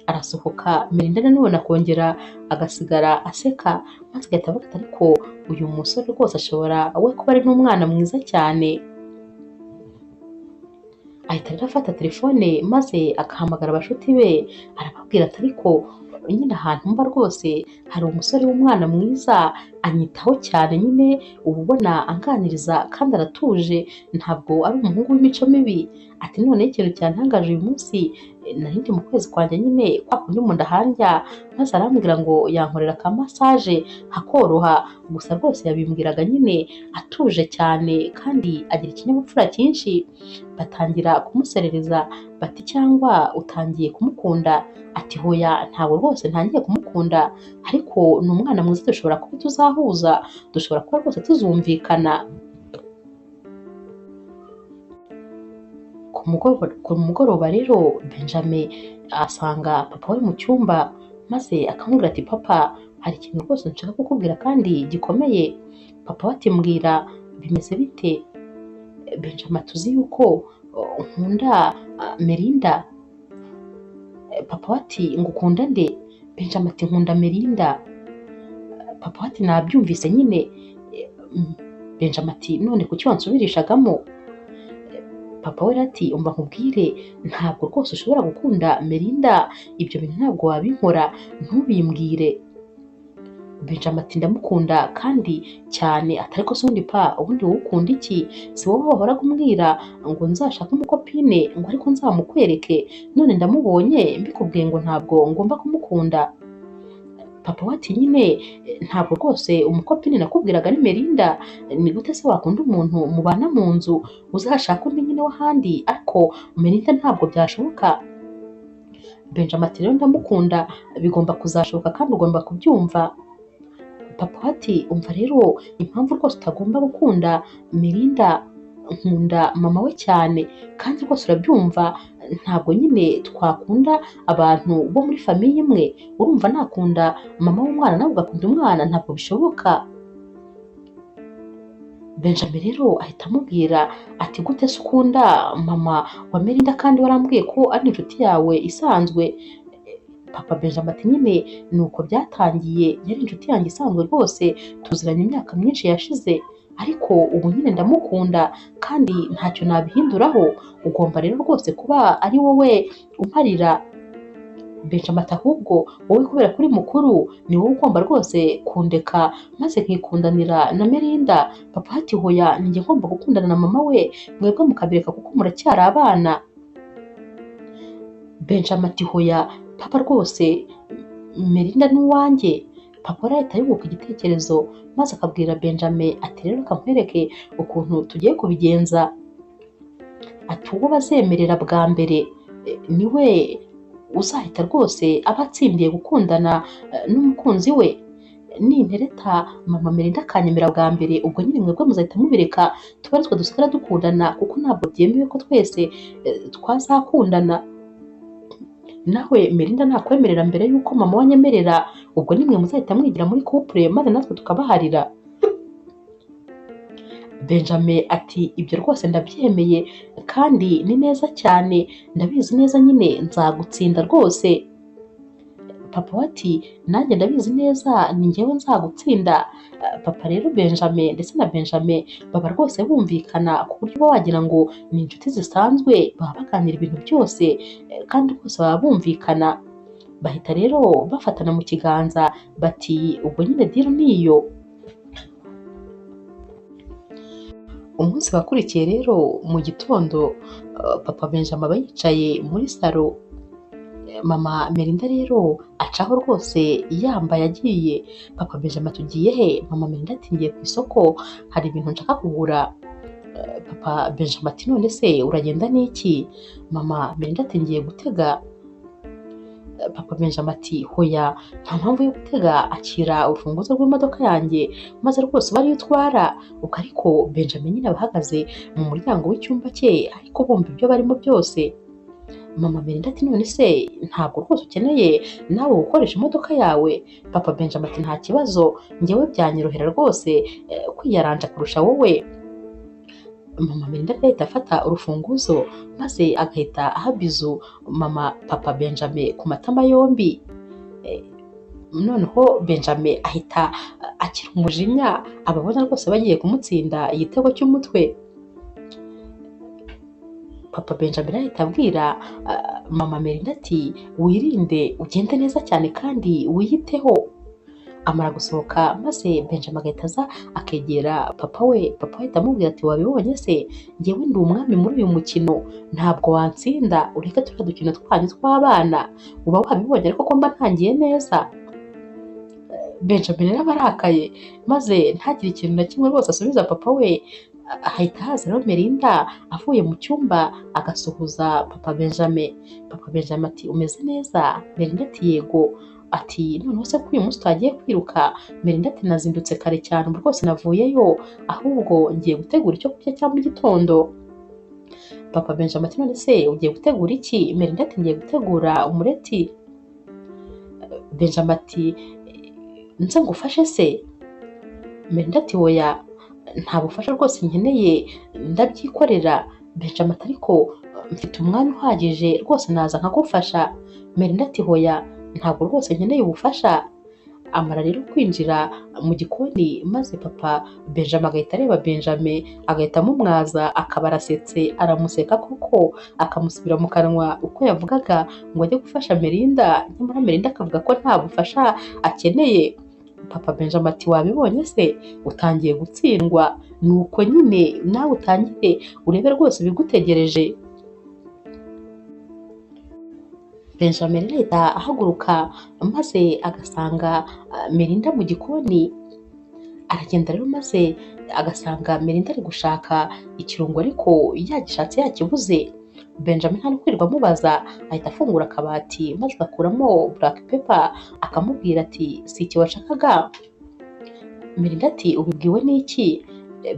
Arasohoka, Melinda nanone akongera agasigara aseka, maze agahita avuga ati ariko uyu musore rwose ashobora we kuba ari n'umwana mwiza cyane. Ahita rero afata telefone, maze agahamagara abashuti be, arababwira ati ariko nyine ahantu mba rwose hari umusore w'umwana mwiza anyitaho cyane, nyine uba ubona anganiriza kandi aratuje, ntabwo ari umuhungu w'imico mibi. Ati noneho ikintu cyantangaje uyu munsi, nari ndi mu kwezi kwanjye nyine kwa kundi mu nda handya, maze arambwira ngo yankorera ka massage hakoroha. Gusa rwose yabimbwiraga nyine atuje cyane kandi agira ikinyabupfura cyinshi. Batangira kumuserereza bati cyangwa utangiye kumukunda? Ati hoya ntabwo rwose ntangiye kumukunda, ariko ni umwana mwiza, dushobora kuba tuzahuza, dushobora kuba rwose tuzumvikana. Ku mugoroba rero Benjamin asanga papa we mu cyumba, maze akamubwira ati papa, hari ikintu rwose nshaka kukubwira kandi gikomeye. Papa we ati mbwira, bimeze bite? Benjamin tuzi yuko nkunda Melinda. Papa we ati ngo ukunda nde? Benjamin ati nkunda Melinda. Papa we ati nabyumvise nyine. Benjamin ati none kuki wansubirishagamo? Papa we ati umva nkubwire, ntabwo rwose ushobora gukunda Melinda, ibyo bintu ntabwo wabinkora, ntubimbwire. Benjamin ati ndamukunda kandi cyane. Atari ko se ubundi pa, ubundi wowe ukunda iki? Si wowe wahoraga umbwira ngo nzashake umukopine ngo ariko nzamukwereke, none ndamubonye mbikubwiye ngo ntabwo ngomba kumukunda. Papa we ati nyine ntabwo rwose umukopine nakubwiraga ari Melinda, ni gute se wakunda umuntu mubana mu nzu uzashaka undi nyine w'ahandi, ariko Melinda ntabwo byashoboka. Benjamin ati rero ndamukunda, bigomba kuzashoboka kandi ugomba kubyumva. Papa we ati umva rero, impamvu rwose utagomba gukunda Melinda, nkunda mama we cyane kandi rwose urabyumva, ntabwo nyine twakunda abantu bo muri famiye imwe. Urumva nakunda mama w'umwana nawe ugakunda umwana? Ntabwo bishoboka. Benjamin rero ahita amubwira ati gute se ukunda mama wa Melinda kandi warambwiye ko ari inshuti yawe isanzwe? Papa Benjamin ati nyine nuko byatangiye, yari inshuti yanjye isanzwe rwose, tuziranye imyaka myinshi yashize, ariko ubu nyine ndamukunda kandi ntacyo nabihinduraho. Ugomba rero rwose kuba ari wowe umparira. Benjamin ati ahubwo wowe kubera kuri mukuru ni wowe ugomba rwose kundeka maze nkikundanira na Melinda. Papa ati hoya, ninjye ngomba gukundana na mama we, mwebwe mukabireka kuko muracyari abana. Benjamin ati hoya papa, rwose Melinda ni uwanjye. Papa arahita yubuka igitekerezo maze akabwira Benjamin ati rero kankwereke ukuntu tugiye kubigenza. Ati uwo bazemerera bwa mbere niwe uzahita rwose aba atsindiye gukundana n'umukunzi we. Nintereta mama Melinda akanyemera bwa mbere, ubwo nyine mwebwe muzahita mubireka tuba aritwe dusigara dukundana, kuko ntabwo byemewe ko twese twazakundana. Nawe Melinda nakwemerera mbere yuko mama we anyemerera, ubwo nimwe muzahita mwigira muri couple maze natwe tukabaharira. Benjamin ati ibyo rwose ndabyemeye kandi ni neza cyane, ndabizi neza nyine nzagutsinda rwose. Papa we ati nanjye ndabizi neza ni njyewe nzagutsinda. Papa rero Benjamin ndetse na Benjamin baba rwose bumvikana ku buryo uba wagira ngo ni inshuti zisanzwe, baba baganira ibintu byose kandi rwose baba bumvikana. Bahita rero bafatana mu kiganza bati ubwo nyine deal niyo. Umunsi wakurikiye rero mu gitondo, papa Benjamin aba yicaye muri salo, mama Melinda rero acaho rwose yambaye agiye. Papa Benjamin tugiye he? Mama Melinda ati ngiye ku isoko, hari ibintu nshaka kugura. Papa Benjamin ati none se uragenda n'iki? Mama Melinda ati ngiye gutega. Papa Benjamin ati hoya, nta mpamvu yo gutega, akira urufunguzo rw'imodoka yanjye maze rwose bariyo utwara. Ubwo ariko Benjamin nyine abahagaze mu muryango w'icyumba cye ariko bumva ibyo barimo byose. Mama Melinda ati none se ntabwo rwose ukeneye nawe gukoresha imodoka yawe? Papa Benjamin ati nta kibazo, njyewe byanyorohera rwose kwiyaranja kurusha wowe. Mama Melinda agahita afata urufunguzo maze agahita aha bizu papa Benjamin ku matama yombi. Noneho Benjamin ahita akira umujinya, ababona rwose bagiye kumutsinda igitego cy'umutwe. Papa Benjamin ahita abwira mama Melinda ati wirinde, ugende neza cyane kandi wiyiteho. Amara gusohoka maze Benjamin agahita aza akegera papa we. Papa ahita amubwira ati wabibonye se, njyewe ndi umwami muri uyu mukino, ntabwo watsinda, ureke turiya dukino twanyu tw'abana. Uba wabibonye ariko ko mba ntangiye neza. Benjamin rero aba arakaye maze ntagire ikintu na kimwe rwose asubiza papa we. Ahita haza rero Melinda avuye mu cyumba agasuhuza papa Benjamin. Papa Benjamin ati umeze neza? Melinda ati yego. Ati noneho se ko uyu munsi twagiye kwiruka? Melinda ati nazindutse kare cyane, ubu rwose navuyeyo, ahubwo ngiye gutegura icyo kurya cya mu gitondo. Papa Benjamin ati none se ugiye gutegura iki? Melinda ati ngiye gutegura umureti. Benjamin ati nze ngufashe se? Melinda ati oya, nta bufasha rwose nkeneye, ndabyikorera. Benjamin ati ariko mfite umwanya uhagije rwose naza nkagufasha. Melinda ati hoya, ntabwo rwose nkeneye ubufasha. Amara rero kwinjira mu gikoni, maze papa Benjamin agahita areba Benjamin, agahita amumwaza, akaba arasetse, aramuseka koko, akamusubira mu kanwa uko yavugaga ngo ajye gufasha Melinda, nyamara Melinda akavuga ko nta bufasha akeneye. Papa Benjamin ati wabibonye se, utangiye gutsindwa, nuko nyine nawe utangire urebe rwose ibigutegereje. Benjamin ahita ahaguruka, maze agasanga Melinda mu gikoni. Aragenda rero maze agasanga Melinda ari gushaka ikirungo ariko yagishatse yakibuze. Benjamin nta no kwirirwa amubaza, ahita afungura akabati maze agakuramo black pepper, akamubwira ati si iki washakaga? Melinda ati ubibwiwe n'iki?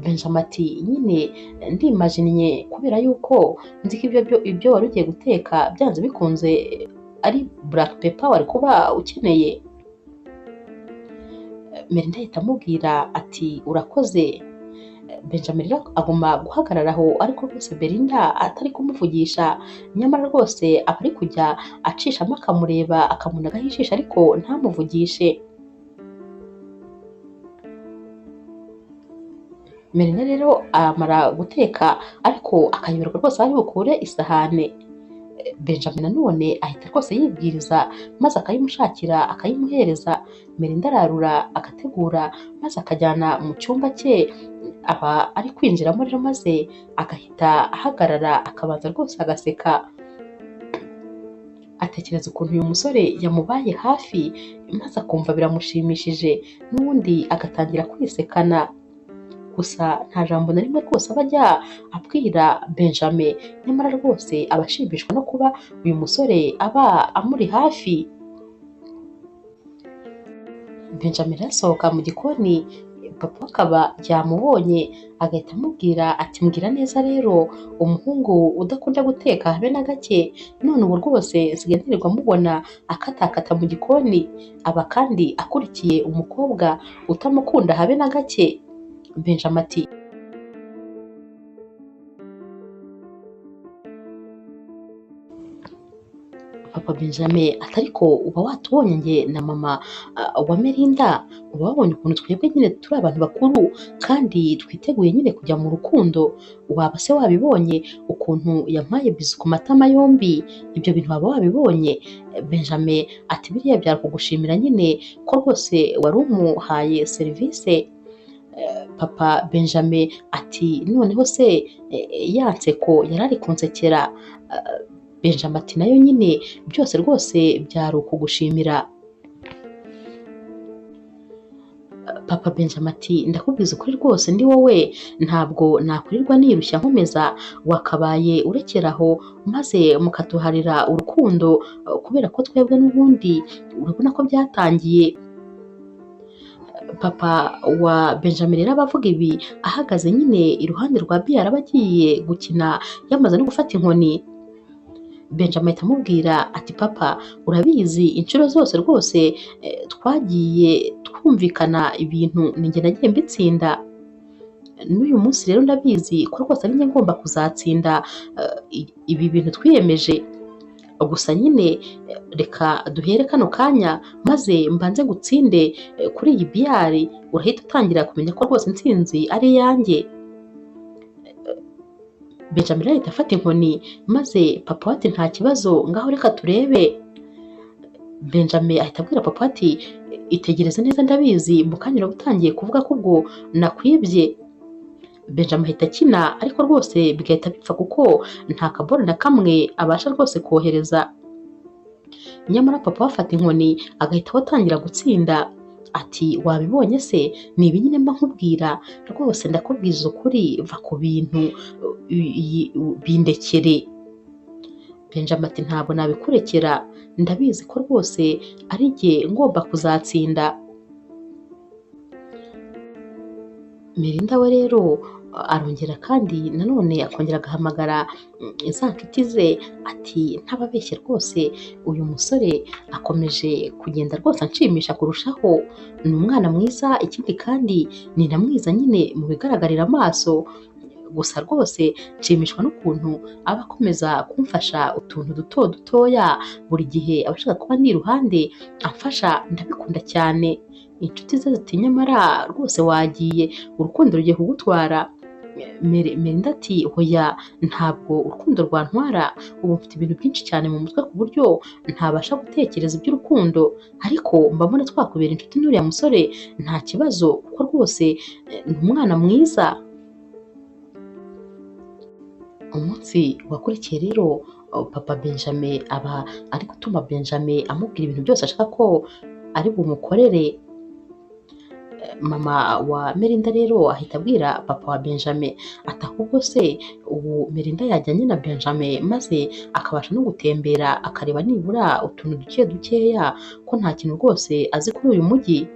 Benjamin ati nyine ndimajiniye, kubera yuko nzi ko ibyo wari ugiye guteka byanze bikunze ari black pepper wari kuba ukeneye. Melinda ahita amubwira ati urakoze. Benjamin rero agomba guhagarara aho, ariko rwose Belinda atari kumuvugisha, nyamara rwose aba ari kujya acishamo akamureba, akamunagaho ijisho ariko ntamuvugishe. Melinda rero amara guteka ariko akayoberwa rwose aho ari bukure isahane. Benjamin nanone ahita rwose yibwiriza, maze akayimushakira akayimuhereza. Melinda ararura agategura, maze akajyana mu cyumba cye, aba ari kwinjiramo rero maze agahita ahagarara, akabanza rwose agaseka, atekereza ukuntu uyu musore yamubaye hafi, maze akumva biramushimishije, n'ubundi agatangira kwisekana. Gusa nta jambo na rimwe rwose aba ajya abwira Benjamin, nyamara rwose aba ashimishwa no kuba uyu musore aba amuri hafi. Benjamin arasohoka mu gikoni, papa akaba yamubonye, agahita amubwira ati mbwira neza rero, umuhungu udakunda guteka habe na gake, none ubu rwose nsigaye ntirirwa mubona akatakata mu gikoni, aba kandi akurikiye umukobwa utamukunda habe na gake. Benjamin ati papa Benjamin ati ariko uba watubonye njye na mama wa Melinda, uba wabonye ukuntu twebwe nyine turi abantu bakuru kandi twiteguye nyine kujya mu rukundo, waba se wabibonye ukuntu yampaye bizu ku matama yombi? Ibyo bintu waba wabibonye? Benjamin ati biriya byari kugushimira nyine ko rwose wari umuhaye serivisi. Papa Benjamin ati noneho se ya nseko yari ari kunsekera? Benjamin ati nayo nyine byose rwose byari ukugushimira. Papa Benjamin ati ndakubwiza ukuri rwose ndi wowe, ntabwo nakwirirwa nirushya nkomeza, wakabaye urekeraho maze mukatuharira urukundo, kubera ko twebwe n'ubundi urabona ko byatangiye. Papa wa Benjamin rero aba avuga ibi ahagaze nyine iruhande rwa Biara, aba agiye gukina yamaze no gufata inkoni. Benjamin ahita amubwira ati papa urabizi inshuro zose rwose twagiye twumvikana ibintu ninjye nagiye mbitsinda, n'uyu munsi rero ndabizi ko rwose ari njye ngomba kuzatsinda ibi bintu twiyemeje. Gusa nyine reka duhere kano kanya maze mbanze gutsinde kuri iyi biyari, urahita utangira kumenya ko rwose intsinzi ari iyanjye. Benjamin ahita afata inkoni, maze papa ati nta kibazo ngaho reka turebe. Benjamin ahita abwira papa ati itegereze neza ndabizi mu kanya uraba utangiye kuvuga ko ubwo nakwibye. Benjamin ahita akina ariko rwose bigahita bipfa kuko nta kaboro na kamwe abasha rwose kohereza. Nyamara papa afata inkoni agahita atangira gutsinda. Ati wabibonye se, ni ibi nyine mba nkubwira rwose, ndakubwiza ukuri, va ku bintu bindekere. Benjamin ati ntabwo nabikurekera, ndabizi ko rwose ari njye ngomba kuzatsinda. Melinda we rero arongera kandi nanone akongera agahamagara za nshuti ze ati ntababeshye rwose uyu musore akomeje kugenda rwose anshimisha kurushaho, ni umwana mwiza ikindi kandi ni na mwiza nyine mu bigaragarira amaso, gusa rwose nshimishwa n'ukuntu aba akomeza kumfasha utuntu duto dutoya, buri gihe aba ashaka kuba ndi iruhande amfasha, ndabikunda cyane. Inshuti ze ziti nyamara rwose wagiye urukundo rugiye kugutwara. Melinda ati hoya ntabwo urukundo rwantwara, ubu mfite ibintu byinshi cyane mu mutwe ku buryo ntabasha gutekereza iby'urukundo, ariko mba mbona twakubera inshuti n'uriya musore nta kibazo kuko rwose ni umwana mwiza. Umunsi wakurikiye rero papa Benjamin aba ari gutuma Benjamin amubwira ibintu byose ashaka ko ari bumukorere. Mama wa Melinda rero ahita abwira papa wa Benjamin ati ahubwo se ubu Melinda yajyanye na Benjamin maze akabasha no gutembera akareba nibura utuntu duke dukeya ko nta kintu rwose azi kuri uyu mujyi.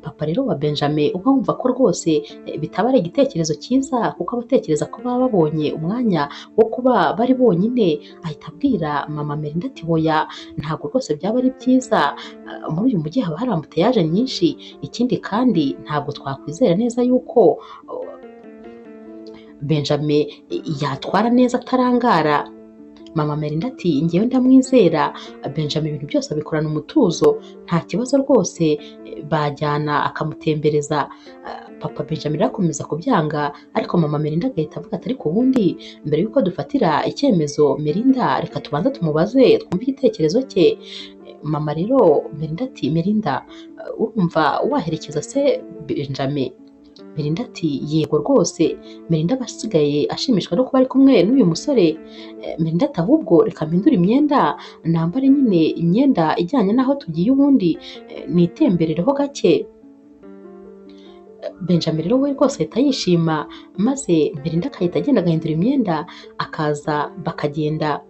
Papa rero wa Benjamin uba wumva ko rwose bitaba ari igitekerezo cyiza kuko abatekereza ko baba babonye umwanya wo kuba bari bonyine, ahita abwira mama Melinda ati hoya ntabwo rwose byaba ari byiza, muri uyu mujyi haba hari ambutiyaje nyinshi, ikindi kandi ntabwo twakwizera neza yuko Benjamin yatwara neza atarangara. Mama Melinda ati ngewe ndamwizera, Benjamin ibintu byose abikorana umutuzo nta kibazo rwose, bajyana akamutembereza. Papa Benjamin akomeza kubyanga ariko mama Melinda agahita avuga ati ariko ubundi mbere yuko dufatira icyemezo Melinda reka tubanza tumubaze twumve igitekerezo cye. Mama rero Melinda ati Melinda urumva waherekeza se Benjamin? Melinda ati yego rwose. Melinda aba asigaye ashimishwa no kuba ari kumwe n'uyu musore. Melinda ati ahubwo reka mpindure imyenda nambare nyine imyenda ijyanye n'aho tugiye ubundi nitemberereho gake. Benjamin rero we rwose ahita yishima maze Melinda akahita agenda agahindura imyenda akaza bakagenda.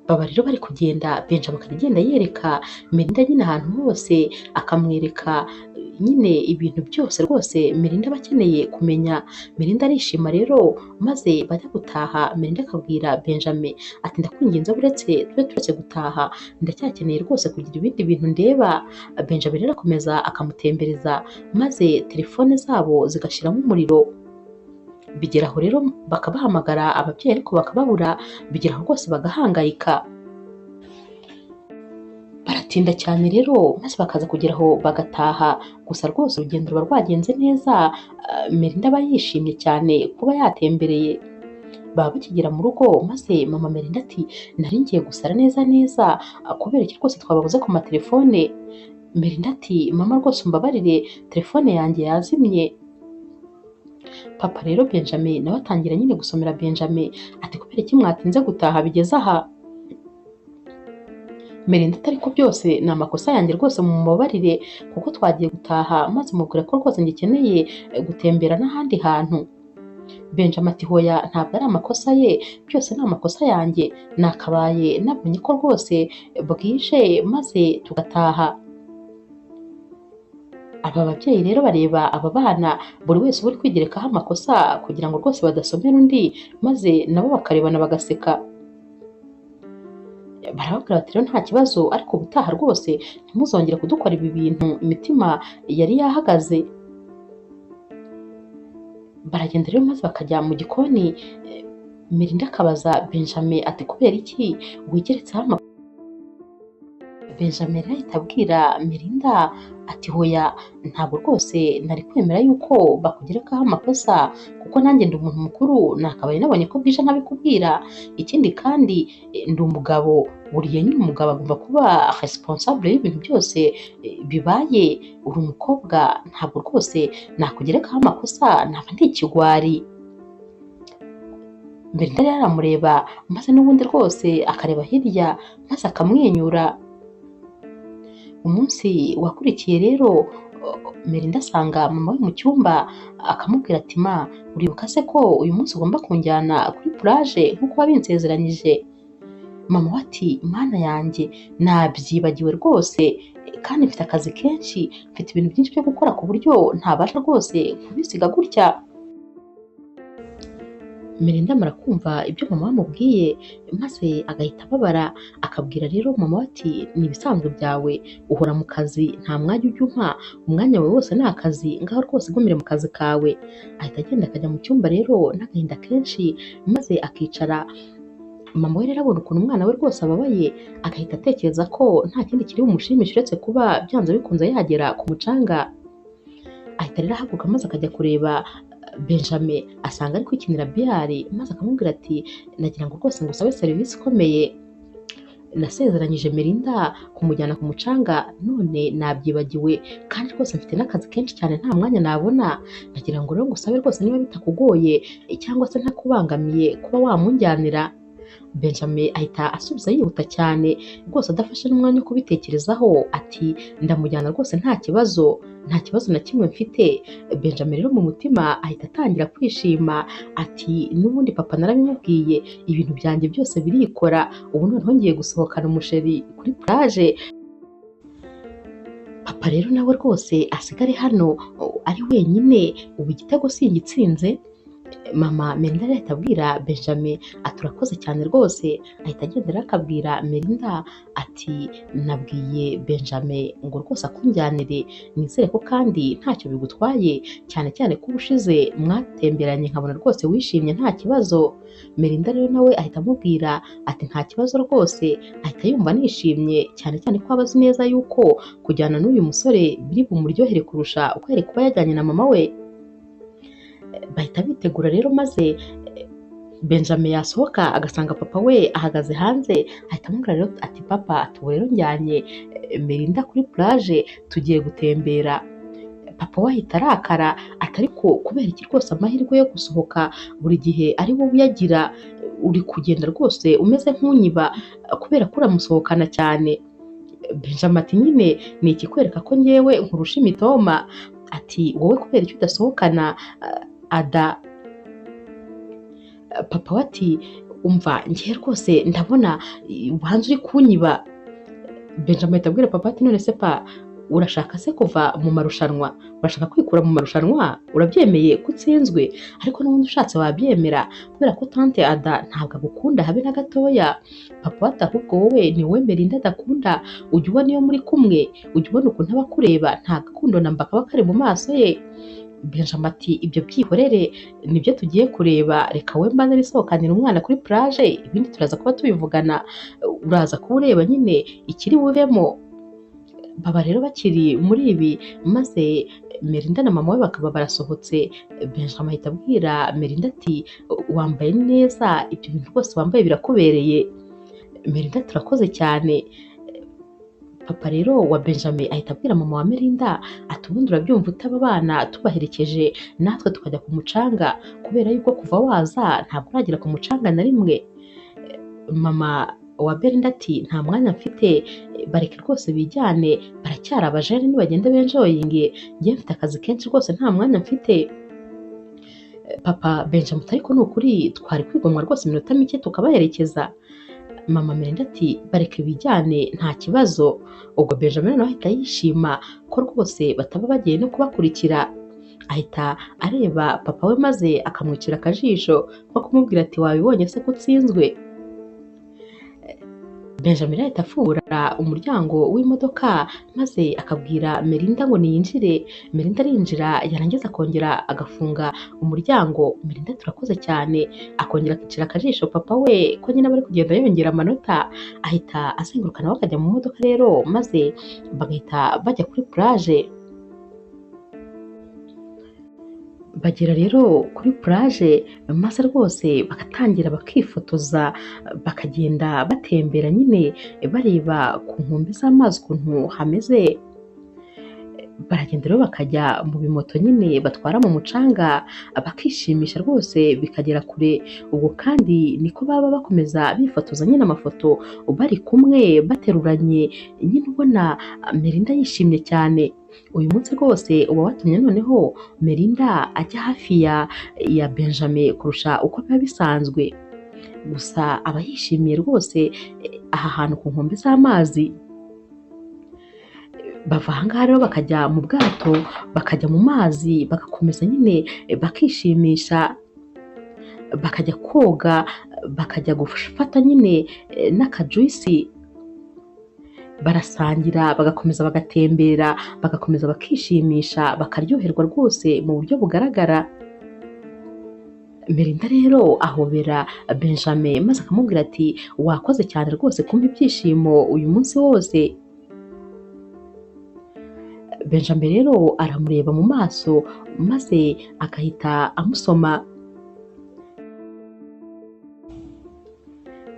Baba rero bari kugenda Benjamin akajya agenda yereka Melinda nyine ahantu hose, akamwereka nyine ibintu byose rwose Melinda aba akeneye kumenya. Melinda arishima rero maze bajya gutaha Melinda akabwira Benjamin ati ndakwinginze uretse tube turetse gutaha ndacyakeneye rwose kugira ibindi bintu ndeba. Benjamin rero akomeza akamutembereza maze telefone zabo zigashiramo umuriro, bigeraho rero bakabahamagara ababyeyi ariko bakababura, bigeraho rwose bagahangayika. Baratinda cyane rero maze bakaza kugeraho bagataha, gusa rwose urugendo ruba rwagenze neza. Melinda aba yishimye cyane kuba yatembereye. Baba bakigera mu rugo maze mama Melinda ati nari ngiye gusara neza neza kubera iki rwose twababuze ku matelefone. Melinda ati mama rwose umbabarire telefone yanjye yazimye. Papa rero Benjamin nawe atangira nyine gusomera Benjamin ati kubera iki mwatinze gutaha bigeze aha? Melinda ati ariko byose ni amakosa yanjye rwose mumubabarire kuko twagiye gutaha maze mubwira ko rwose ngikeneye gutembera n'ahandi hantu. Benjamin ati hoya ntabwo ari amakosa ye, byose ni amakosa yanjye, nakabaye nabonye ko rwose bwije maze tugataha. Aba babyeyi rero bareba aba bana buri wese uri kwigerekaho amakosa kugira ngo rwose badasomera undi maze nabo bakarebana bagaseka. Barababwira bati rero nta kibazo ariko ubutaha rwose ntimuzongere kudukora ibi bintu, imitima yari yahagaze. Baragenda rero maze bakajya mu gikoni. Melinda akabaza Benjamin ati kubera iki wigeretseho amakosa? Benjamin ahita abwira Melinda ati hoya ntabwo rwose nari kwemera yuko bakugerekaho amakosa kuko nanjye ndi umuntu mukuru, nakabaye nabonye ko bwije ntabikubwira, ikindi kandi ndi umugabo, buriya nyine umugabo agomba kuba responsable y'ibintu byose bibaye, uri umukobwa ntabwo rwose nakugerekaho amakosa, naba ndi ikigwari. Melinda rero aramureba maze n'ubundi rwose akareba hirya maze akamwenyura. Umunsi wakurikiye rero Melinda asanga mama we mu cyumba akamubwira ati ma uribuka se ko uyu munsi ugomba kunjyana kuri plage nk'uko wabinsezeranyije? Mama we ati mana yanjye nabyibagiwe rwose, kandi mfite akazi kenshi, mfite ibintu byinshi byo gukora ku buryo ntabasha rwose kubisiga gutya. Melinda amara kumva ibyo mama we amubwiye maze agahita ababara, akabwira rero mama we ati ni ibisanzwe byawe, uhora mu kazi nta mwanya ujya umpa, umwanya wawe wose ni akazi, ngaho rwose igumire mu kazi kawe. Ahita agenda akajya mu cyumba rero n'agahinda kenshi maze akicara. Mama we rero abona ukuntu umwana we rwose ababaye, agahita atekereza ko nta kindi kiri bumushimishe uretse kuba byanze bikunze yagera ku mucanga. Ahita rero ahaguruka maze akajya kureba Benjamin, asanga ari kwikinira biyari maze akamubwira ati nagira ngo rwose ngusabe serivisi ikomeye, nasezeranyije Melinda kumujyana ku mucanga none nabyibagiwe kandi rwose mfite n'akazi kenshi cyane nta mwanya nabona, nagira ngo rero ngusabe rwose niba bitakugoye cyangwa se ntakubangamiye kuba wamunjyanira. Benjamin ahita asubiza yihuta cyane rwose adafashe n'umwanya wo kubitekerezaho ati ndamujyana rwose nta kibazo, nta kibazo na kimwe mfite. Benjamin rero mu mutima ahita atangira kwishima ati n'ubundi papa narabimubwiye, ibintu byanjye byose birikora, ubu noneho ngiye gusohokana umusheri kuri plage. Papa rero nawe rwose asigare hano ari wenyine, ubu igitego singitsinze. Mama Melinda rero ahita abwira Benjamin ati urakoze cyane rwose, ahita agenda rero akabwira Melinda ati nabwiye Benjamin ngo rwose akunjyanire, nizere ko kandi ntacyo bigutwaye, cyane cyane ko ubushize mwatemberanye nkabona rwose wishimye nta kibazo. Melinda rero nawe ahita amubwira ati nta kibazo rwose, ahita yumva anishimye cyane cyane ko aba azi neza yuko kujyana n'uyu musore biri bumuryohere kurusha uko yari kuba yajyanye na mama we. Bahita bitegura rero maze Benjamin yasohoka agasanga papa we ahagaze hanze, ahita amubwira rero ati papa ubu rero njyanye Melinda kuri plage tugiye gutembera. Papa we ahita arakara ati ariko kubera iki rwose amahirwe yo gusohoka buri gihe ari wowe uyagira, uri kugenda rwose umeze nk'unyiba kubera ko uramusohokana cyane. Benjamin ati nyine ni ikikwereka ko ngewe nkurusha imitoma, ati wowe kubera icyo udasohokana Ada. Papa we ati umva ngiye rwose ndabona ubanza uri kunyiba. Benjamin ahita abwira papa ati none se pa urashaka se kuva mu marushanwa, urashaka kwikura mu marushanwa, urabyemeye ko utsinzwe? Ariko n'ubundi ushatse wabyemera kubera ko tante Ada ntabwo agukunda habe na gatoya. Papa we ati ahubwo wowe ni wowe Melinda adakunda, ujya ubona iyo muri kumwe, ujya ubona ukuntu aba akureba nta gakundo na mba kaba kari mu maso ye. Benjamin ati ibyo byihorere nibyo tugiye kureba, reka we mbanze nisohokanira umwana kuri plage, ibindi turaza kuba tubivugana, uraza kuba ureba nyine ikiri buvemo. Baba rero bakiri muri ibi maze Melinda na mama we bakaba barasohotse. Benjamin ahita abwira Melinda ati wambaye neza, ibyo bintu rwose wambaye birakubereye. Melinda turakoze cyane. Papa rero wa Benjamin ahita abwira mama wa Melinda ati ubundi urabyumva utaba abana tubaherekeje natwe tukajya ku mucanga, kubera yuko kuva waza ntabwo uragera ku mucanga na rimwe. Mama wa Melinda ati nta mwanya mfite, bareke rwose bijyane, baracyari abajene nibagende benjoyinge, njye mfite akazi kenshi rwose nta mwanya mfite. Papa Benjamin ariko ni ukuri twari kwigomwa rwose iminota mike tukabaherekeza. Mama Melinda ati bareke bijyane nta kibazo. Ubwo Benjamin nawe ahita yishima ko rwose bataba bagiye no kubakurikira, ahita areba papa we maze akamwicira akajisho nko kumubwira ati wabibonye se ko utsinzwe. Benjamin ahita afungura umuryango w'imodoka maze akabwira Melinda ngo niyinjire. Melinda arinjira yarangiza akongera agafunga umuryango. Melinda turakoze cyane, akongera akicira akajisho papa we ko nyine bari kugenda yongera amanota, ahita azenguruka nawe akajya mu modoka rero maze bagahita bajya kuri plage. Bagera rero kuri plage maze rwose bagatangira bakifotoza, bakagenda batembera nyine bareba ku nkombe z'amazi ukuntu hameze. Baragenda rero bakajya mu bimoto nyine batwara mu mucanga, bakishimisha rwose bikagera kure. Ubwo kandi niko baba bakomeza bifotoza nyine amafoto bari kumwe bateruranye, nyine ubona Melinda yishimye cyane. Uyu munsi rwose uba watumye noneho Melinda ajya hafi ya Benjamin kurusha uko biba bisanzwe. Gusa aba yishimiye rwose aha hantu ku nkombe z'amazi. bava aha ngaha rero bakajya mu bwato, bakajya mu mazi, bagakomeza nyine bakishimisha, bakajya koga, bakajya gufata nyine n'akajuisi, barasangira, bagakomeza bagatembera, bagakomeza bakishimisha, bakaryoherwa rwose mu buryo bugaragara. Melinda rero ahobera Benjamin maze akamubwira ati wakoze cyane rwose kumpa ibyishimo uyu munsi wose. Benjamin rero aramureba mu maso maze agahita amusoma.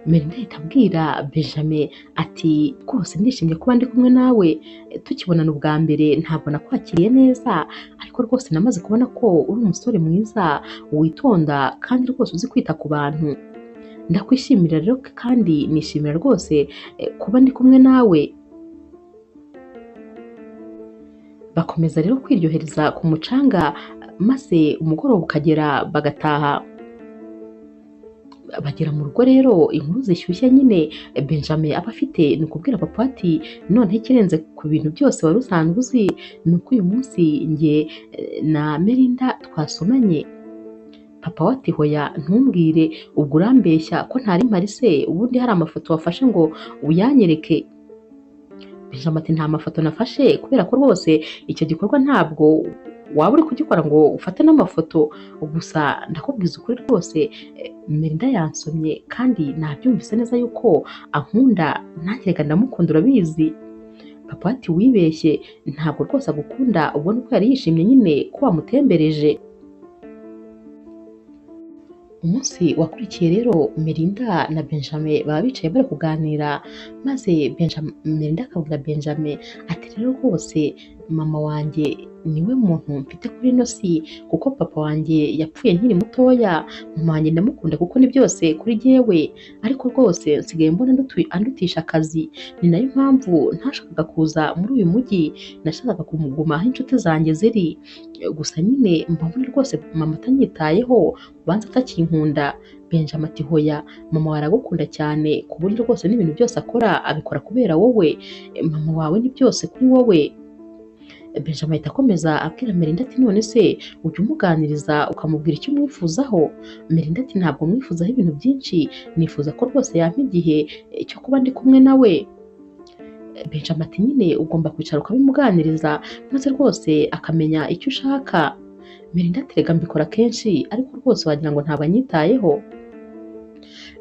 Melinda ahita abwira Benjamin ati rwose ndishimye kuba ndi kumwe nawe, tukibonana ubwa mbere ntabwo nakwakiriye neza, ariko rwose namaze kubona ko uri umusore mwiza witonda kandi rwose uzi kwita ku bantu. Ndakwishimira rero kandi nishimira rwose kuba ndi kumwe nawe. Bakomeza rero kwiryohereza ku mucanga maze umugoroba ukagera bagataha. Bagera mu rugo rero inkuru zishyushye nyine Benjamin aba afite ni ukubwira papa ati noneho ikirenze ku bintu byose wari usanzwe uzi ni uko uyu munsi njye na Melinda twasomanye. Papa we ati hoya ntumbwire, ubwo urambeshya ko ntari mpari se, ubundi hari amafoto wafashe ngo uyanyereke? Benjamin ati nta mafoto nafashe kubera ko rwose icyo gikorwa ntabwo waba uri kugikora ngo ufate n'amafoto, gusa ndakubwiza ukuri rwose Melinda yansomye kandi nabyumvise neza yuko ankunda, nanjye reka ndamukunda urabizi. Papa ati wibeshye, ntabwo rwose agukunda, ubona ko yari yishimye nyine ko wamutembereje. Umunsi wakurikiye rero Melinda na Benjamin baba bicaye bari kuganira, maze Melinda akabwira Benjamin ati rero rwose mama wanjye niwe muntu mfite kuri ino si, kuko papa wanjye yapfuye nkiri mutoya, mama wanjye ndamukunda kuko ni byose kuri jyewe, ariko rwose nsigaye mbona andutisha akazi, ni nayo mpamvu ntashakaga kuza muri uyu mujyi, nashakaga kumuguma aho inshuti zanjye ziri, gusa nyine mbona rwose mama atanyitayeho, ubanza atakinkunda. Benjamin ati hoya, mama wawe aragukunda cyane ku buryo rwose n'ibintu byose akora abikora kubera wowe, mama wawe ni byose kuri wowe. Benjamin ahita akomeza abwira Melinda ati none se ujya umuganiriza ukamubwira icyo umwifuzaho? Melinda ati ntabwo mwifuzaho ibintu byinshi, nifuza ko rwose yampa igihe cyo kuba ndi kumwe nawe. Benjamin ati nyine ugomba kwicara ukabimuganiriza maze rwose akamenya icyo ushaka. Melinda ati rega mbikora kenshi ariko rwose wagira ngo ntabwo anyitayeho.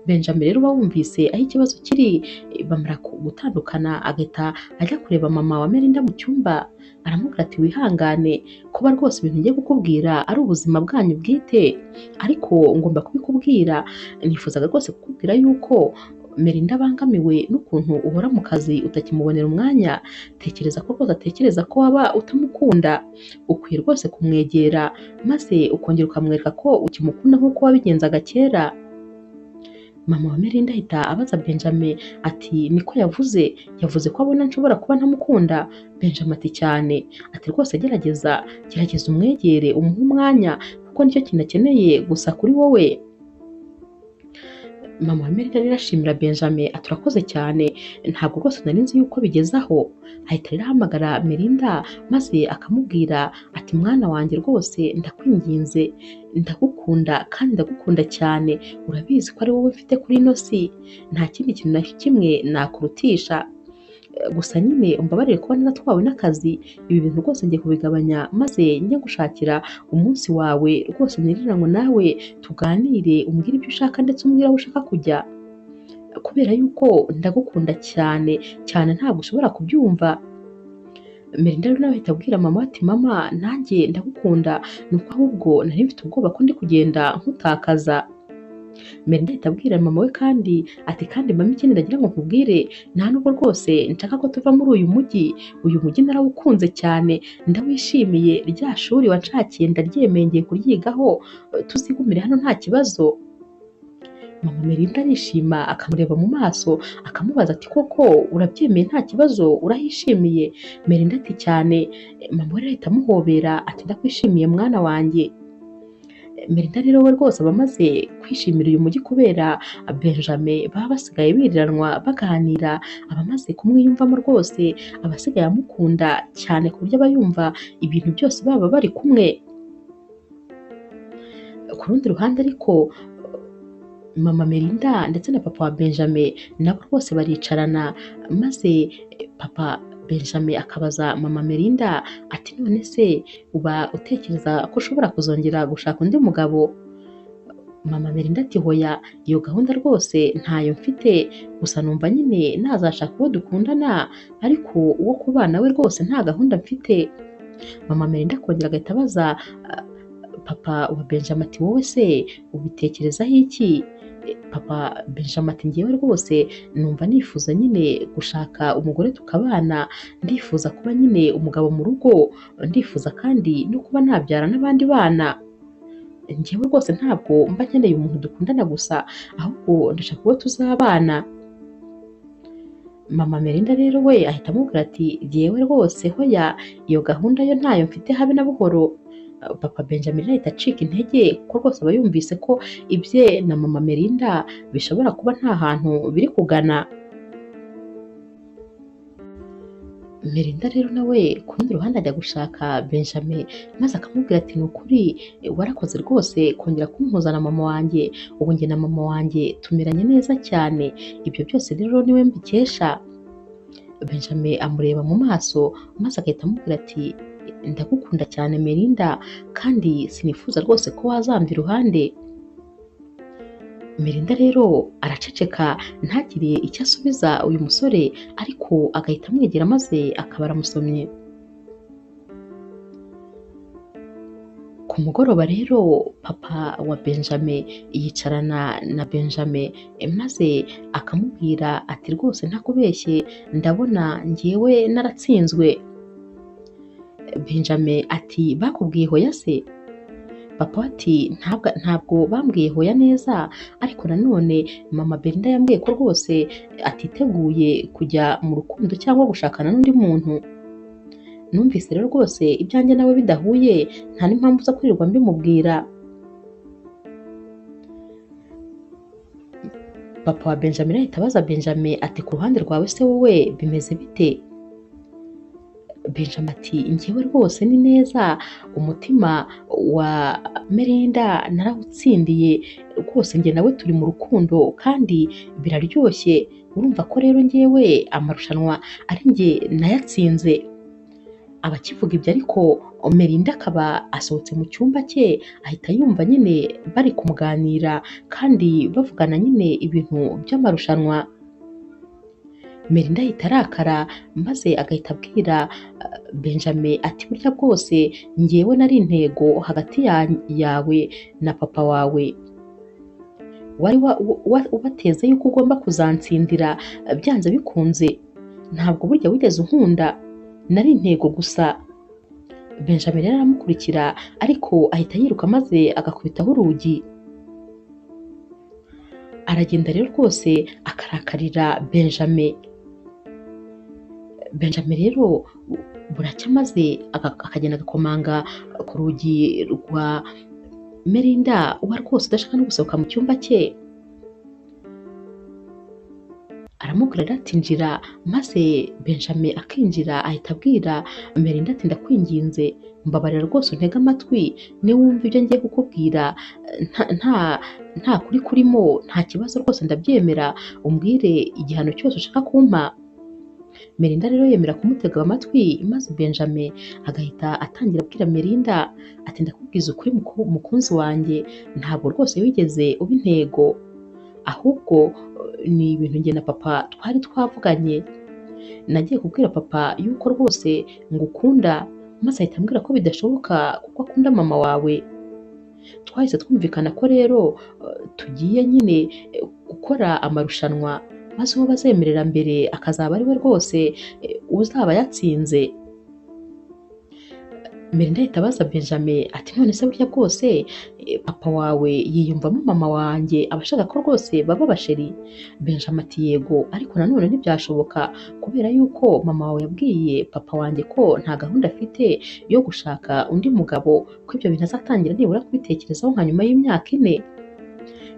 Benjamin rero wumvise aho ikibazo kiri, bamara gutandukana agahita ajya kureba mama wa Melinda mu cyumba, aramubwira ati wihangane kuba rwose ibintu ngiye kukubwira ari ubuzima bwanyu bwite, ariko ngomba kubikubwira, nifuzaga rwose kukubwira yuko Melinda abangamiwe n'ukuntu uhora mu kazi utakimubonera umwanya, tekereza ko rwose atekereza ko waba utamukunda, ukwiye rwose kumwegera maze ukongera ukamwereka ko ukimukunda nk'uko wabigenzaga kera. Mama wa Melinda ahita abaza Benjamin ati niko yavuze ko abona nshobora kuba ntamukunda? Benjamin ati cyane, ati rwose gerageza umwegere umuhe umwanya kuko nicyo kintu akeneye gusa kuri wowe. Mama wa Melinda rero ashimira Benjamin ati urakoze cyane, ntabwo rwose nari nzi yuko bigeze aho. Ahita rero ahamagara Melinda maze akamubwira ati mwana wanjye rwose ndakwinginze, ndagukunda kandi ndagukunda cyane, urabizi ko ari wowe mfite kuri ino si, nta kindi kintu na kimwe nakurutisha, gusa nyine umbabarire kuba naratwawe n'akazi, ibi bintu rwose ngiye kubigabanya maze njye gushakira umunsi wawe rwose nirira ngo nawe tuganire umbwire ibyo ushaka ndetse umbwire aho ushaka kujya, kubera yuko ndagukunda cyane cyane ntabwo ushobora kubyumva. Melinda rero nawe ahita abwira mama ati mama nanjye ndagukunda, nuko ahubwo nari mfite ubwoba ko ndi kugenda nkutakaza. Melinda ahita abwira mama we kandi ati kandi mama ikindi ndagira ngo nkubwire, nta nubwo rwose nshaka ko tuva muri uyu mujyi narawukunze cyane, ndawishimiye, rya shuri wanshakiye ndaryemeye ngiye kuryigaho, tuzigumire hano nta kibazo. Mama Melinda arishima akamureba mu maso akamubaza ati koko urabyemeye nta kibazo urahishimiye? Melinda ati cyane. Mama we ahita amuhobera ati ndakwishimiye mwana wanjye. Melinda rero we rwose aba amaze kwishimira uyu mujyi kubera Benjamin baba basigaye biriranwa baganira, aba amaze kumwiyumvamo rwose, aba asigaye amukunda cyane ku buryo aba yumva ibintu byose baba bari kumwe. Ku rundi ruhande ariko mama Melinda ndetse na papa wa Benjamin nabo rwose baricarana, maze papa Benjamin akabaza mama Melinda ati none se uba utekereza ko ushobora kuzongera gushaka undi mugabo? Mama Melinda ati hoya, iyo gahunda rwose ntayo mfite, gusa numva nyine nazashaka uwo dukundana, ariko uwo kubana we rwose nta gahunda mfite. Mama Melinda akongera agahita abaza papa wa Benjamin ati wowe se ubitekerezaho iki? Papa Benjamin ati ngewe rwose numva nifuza nyine gushaka umugore tukabana, ndifuza kuba nyine umugabo mu rugo, ndifuza kandi no kuba nabyara n'abandi bana. Ngewe rwose ntabwo mba nkeneye umuntu dukundana gusa, ahubwo ndashaka uwo tuzabana. Mama Melinda rero we ahita amubwira ati jyewe rwose hoya, iyo gahunda yo ntayo mfite habe na buhoro. Papa Benjamin ahita acika intege kuko rwose aba yumvise ko ibye na mama Melinda bishobora kuba nta hantu biri kugana. Melinda rero nawe ku rundi ruhande ajya gushaka Benjamin, maze akamubwira ati ni ukuri warakoze rwose kongera kumpuza na mama wanjye, ubu njye na mama wanjye tumeranye neza cyane, ibyo byose rero niwe mbikesha. Benjamin amureba mu maso maze agahita amubwira ati ndagukunda cyane Melinda, kandi sinifuza rwose ko wazamva iruhande. Melinda rero araceceka ntagire icyo asubiza uyu musore, ariko agahita amwegera maze akaba aramusomye. Ku mugoroba rero papa wa Benjamin yicarana na Benjamin, maze akamubwira ati rwose ntakubeshye ndabona ngewe naratsinzwe. Benjamin ati bakubwiye hoya se? Papa we ati ntabwo bambwiye hoya neza, ariko nanone mama Belinda yambwiye ko rwose atiteguye kujya mu rukundo cyangwa gushakana n'undi muntu. Numvise rero rwose ibyanjye nawe bidahuye, nta n'impamvu zo kwirirwa mbimubwira. Papa wa Benjamin ahita abaza Benjamin ati ku ruhande rwawe se wowe bimeze bite? Benjamin ati njyewe rwose ni neza, umutima wa Melinda narawutsindiye rwose, njye nawe turi mu rukundo kandi biraryoshye, urumva ko rero njyewe amarushanwa ari njye nayatsinze. Abakivuga ibyo ariko Melinda akaba asohotse mu cyumba cye, ahita yumva nyine bari kumuganira kandi bavugana nyine ibintu by'amarushanwa. Melinda ahita arakara maze agahita abwira Benjamin ati burya bwose njyewe nari intego hagati yawe na papa wawe, wari ubateze yuko ugomba kuzansindira byanze bikunze, ntabwo burya wigeze unkunda, nari intego gusa. Benjamin rero aramukurikira ariko ahita yiruka maze agakubitaho urugi. Aragenda rero rwose akarakarira Benjamin. Benjamin rero buracya maze akagenda agakomanga ku rugi rwa Melinda, uba rwose udashaka no gusohoka mu cyumba cye. Aramubwira ati njira, maze Benjamin akinjira ahita abwira Melinda ati ndakwinginze mbabarira rwose untege amatwi, niba wumva ibyo ngiye kukubwira nta kuri kurimo nta kibazo rwose ndabyemera, umbwire igihano cyose ushaka kumpa. Melinda rero yemera kumutega amatwi, maze Benjamin agahita atangira abwira Melinda ati ndakubwiza ukuri mukunzi wanjye, ntabwo rwose wigeze uba intego, ahubwo ni ibintu njye na papa twari twavuganye. Nagiye kubwira papa yuko rwose ngukunda, maze ahita ambwira ko bidashoboka kuko akunda mama wawe. Twahise twumvikana ko rero tugiye nyine gukora amarushanwa, maze uwo bazemerera mbere akazaba ari we rwose uzaba yatsinze. Melinda ahita abaza Benjamin ati none se burya bwose papa wawe yiyumvamo mama wanjye aba ashaka ko rwose baba basheri? Benjamin ati yego, ariko nanone ntibyashoboka kubera yuko mama wawe yabwiye papa wanjye ko nta gahunda afite yo gushaka undi mugabo, ko ibyo bintu azatangira nibura kubitekerezaho nka nyuma y'imyaka 4.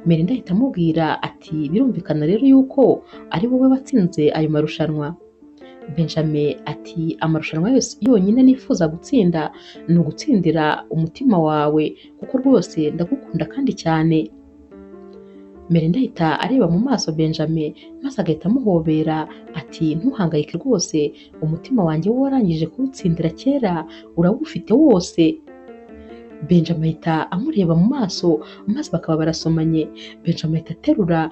Melinda ahita amubwira ati birumvikana rero yuko ari wowe watsinze ayo marushanwa. Benjamin ati amarushanwa yose yonyine nifuza gutsinda ni ugutsindira umutima wawe kuko rwose ndagukunda kandi cyane. Melinda ahita areba mu maso Benjamin maze agahita amuhobera ati ntuhangayike rwose, umutima wanjye wo warangije kuwutsindira kera, urawufite wose. Benjamin ahita amureba mu maso maze bakaba barasomanye. Benjamin ahita aterura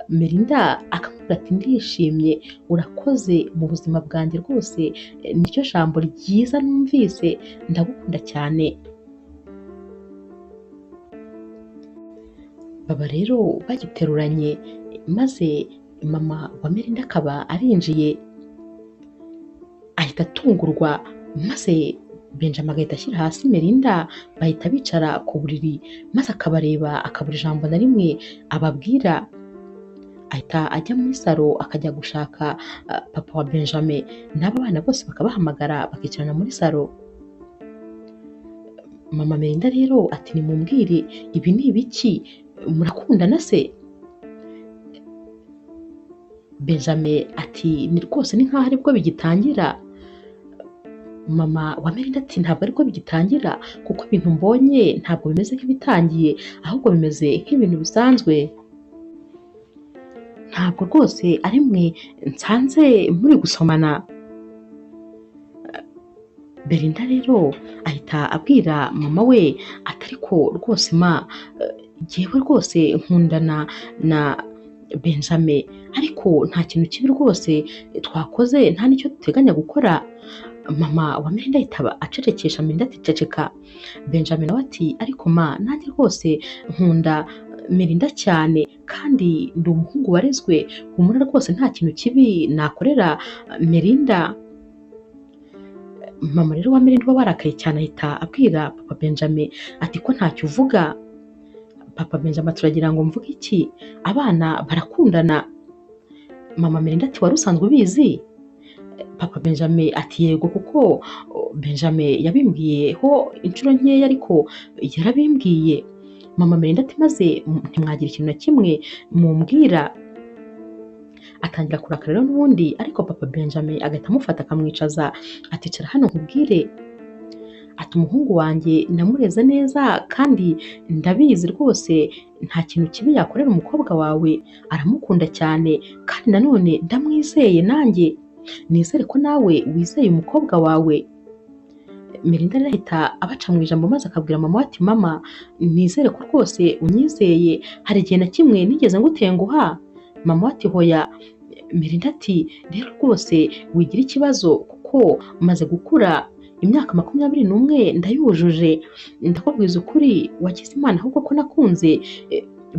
Melinda akamubwira ati ndishimye, urakoze mu buzima bwanjye rwose, niryo jambo ryiza numvise, ndagukunda cyane. Baba rero bagiteruranye maze mama wa Melinda akaba arinjiye ahita atungurwa, maze Benjamin agahita ashyira hasi Melinda, bahita bicara ku buriri maze akabareba akabura ijambo na rimwe ababwira. Ahita ajya muri salo akajya gushaka papa wa Benjamin, n'aba bana bose bakabahamagara bakicarana muri salo. Mama Melinda rero ati nimumbwire ibi ni ibiki, murakundana se? Benjamin ati ni rwose ni nkaho aribwo bigitangira. Mama wa Melinda ati ntabwo ariko bigitangira kuko ibintu mbonye ntabwo bimeze nk'ibitangiye, ahubwo bimeze nk'ibintu bisanzwe. Ntabwo rwose ari mwe nsanze muri gusomana. Belinda rero ahita abwira mama we ati ariko rwose ma, jyewe rwose nkundana na Benjamin, ariko nta kintu kibi rwose twakoze, nta n'icyo duteganya gukora. Mama wa Melinda ahita acecekesha Melinda ati ceceka. Benjamin nawe ati ariko ma, nanjye rwose nkunda Melinda cyane kandi ndi umuhungu warezwe, humura rwose nta kintu kibi nakorera Melinda. Mama rero wa Melinda uba warakaye cyane ahita abwira papa Benjamin ati ko ntacyo uvuga. Papa Benjamin turagira ngo mvuge iki, abana barakundana. Mama Melinda ati wari usanzwe ubizi? Papa Benjamin ati yego, kuko Benjamin yabimbwiyeho inshuro nkeya ariko yarabimbwiye. Mama Melinda ati maze ntimwagira ikintu na kimwe mumbwira? Atangira kurakara rero n'ubundi, ariko papa Benjamin agahita amufata akamwicaza ati cara hano nkubwire. Ati umuhungu wanjye namureze neza kandi ndabizi rwose nta kintu kibi yakorera umukobwa wawe, aramukunda cyane kandi nanone ndamwizeye, nanjye nizere ko nawe wizeye umukobwa wawe. Melinda ahita abaca mu ijambo maze akabwira mama ati mama, nizere ko rwose unyizeye, hari igihe na kimwe nigeze ngutenguha? Mama ati hoya. Melinda ati rero rwose wigira ikibazo kuko maze gukura, imyaka 21 ndayujuje, ndakubwiza ukuri wakize Imana ahubwo ko nakunze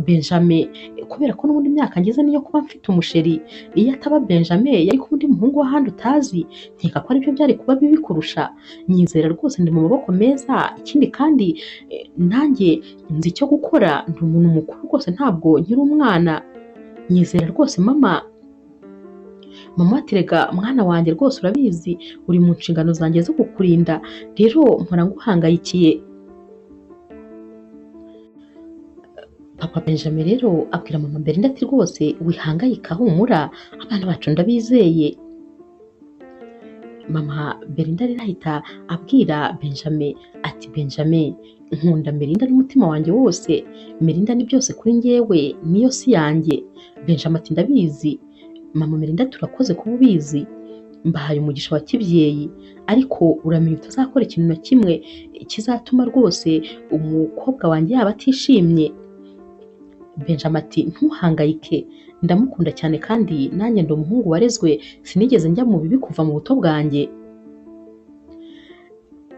Benjamin, kubera ko n'ubundi imyaka ngeze niyo kuba mfite umusheri. Iyo ataba Benjamin yari kuba undi muhungu w'ahandi utazi, nkeka ko aribyo byari kuba bibi kurusha. Nyizera rwose ndi mu maboko meza, ikindi kandi nanjye nzi icyo gukora, ndi umuntu mukuru rwose ntabwo nkiri umwana. Nyizera rwose mama. Mama ati rega mwana wanjye rwose urabizi uri mu nshingano zanjye zo kukurinda, rero mpora nguhangayikiye. Papa Benjamin rero abwira mama Belinda ati rwose wihangayika, humura, abana bacu ndabizeye. Mama Belinda rero ahita abwira Benjamin ati Benjamin, nkunda Melinda n'umutima wanjye wose, Melinda ni byose kuri njyewe, niyo si yanjye. Benjamin ati ndabizi mama Melinda, turakoze kuba ubizi, mbahaye umugisha wa kibyeyi, ariko uramenya utazakora ikintu na kimwe kizatuma rwose umukobwa wanjye yaba atishimye. Benjamin ati ntuhangayike, ndamukunda cyane kandi nanjye ndi umuhungu warezwe, sinigeze njya mu bibi kuva mu buto bwanjye.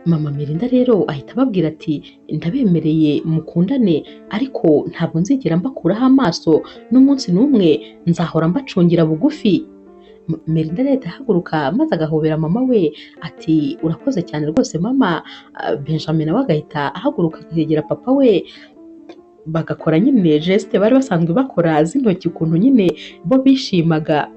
Mama Melinda rero ahita ababwira ati ndabemereye mukundane, ariko ntabwo nzigera mbakuraho amaso n'umunsi n'umwe, nzahora mbacungira bugufi. Melinda rero ahita ahaguruka maze agahobera mama we ati urakoze cyane rwose mama. Benjamin nawe agahita ahaguruka akegera papa we, bagakora nyine geste bari basanzwe bakora z'intoki, ukuntu nyine bo bishimaga.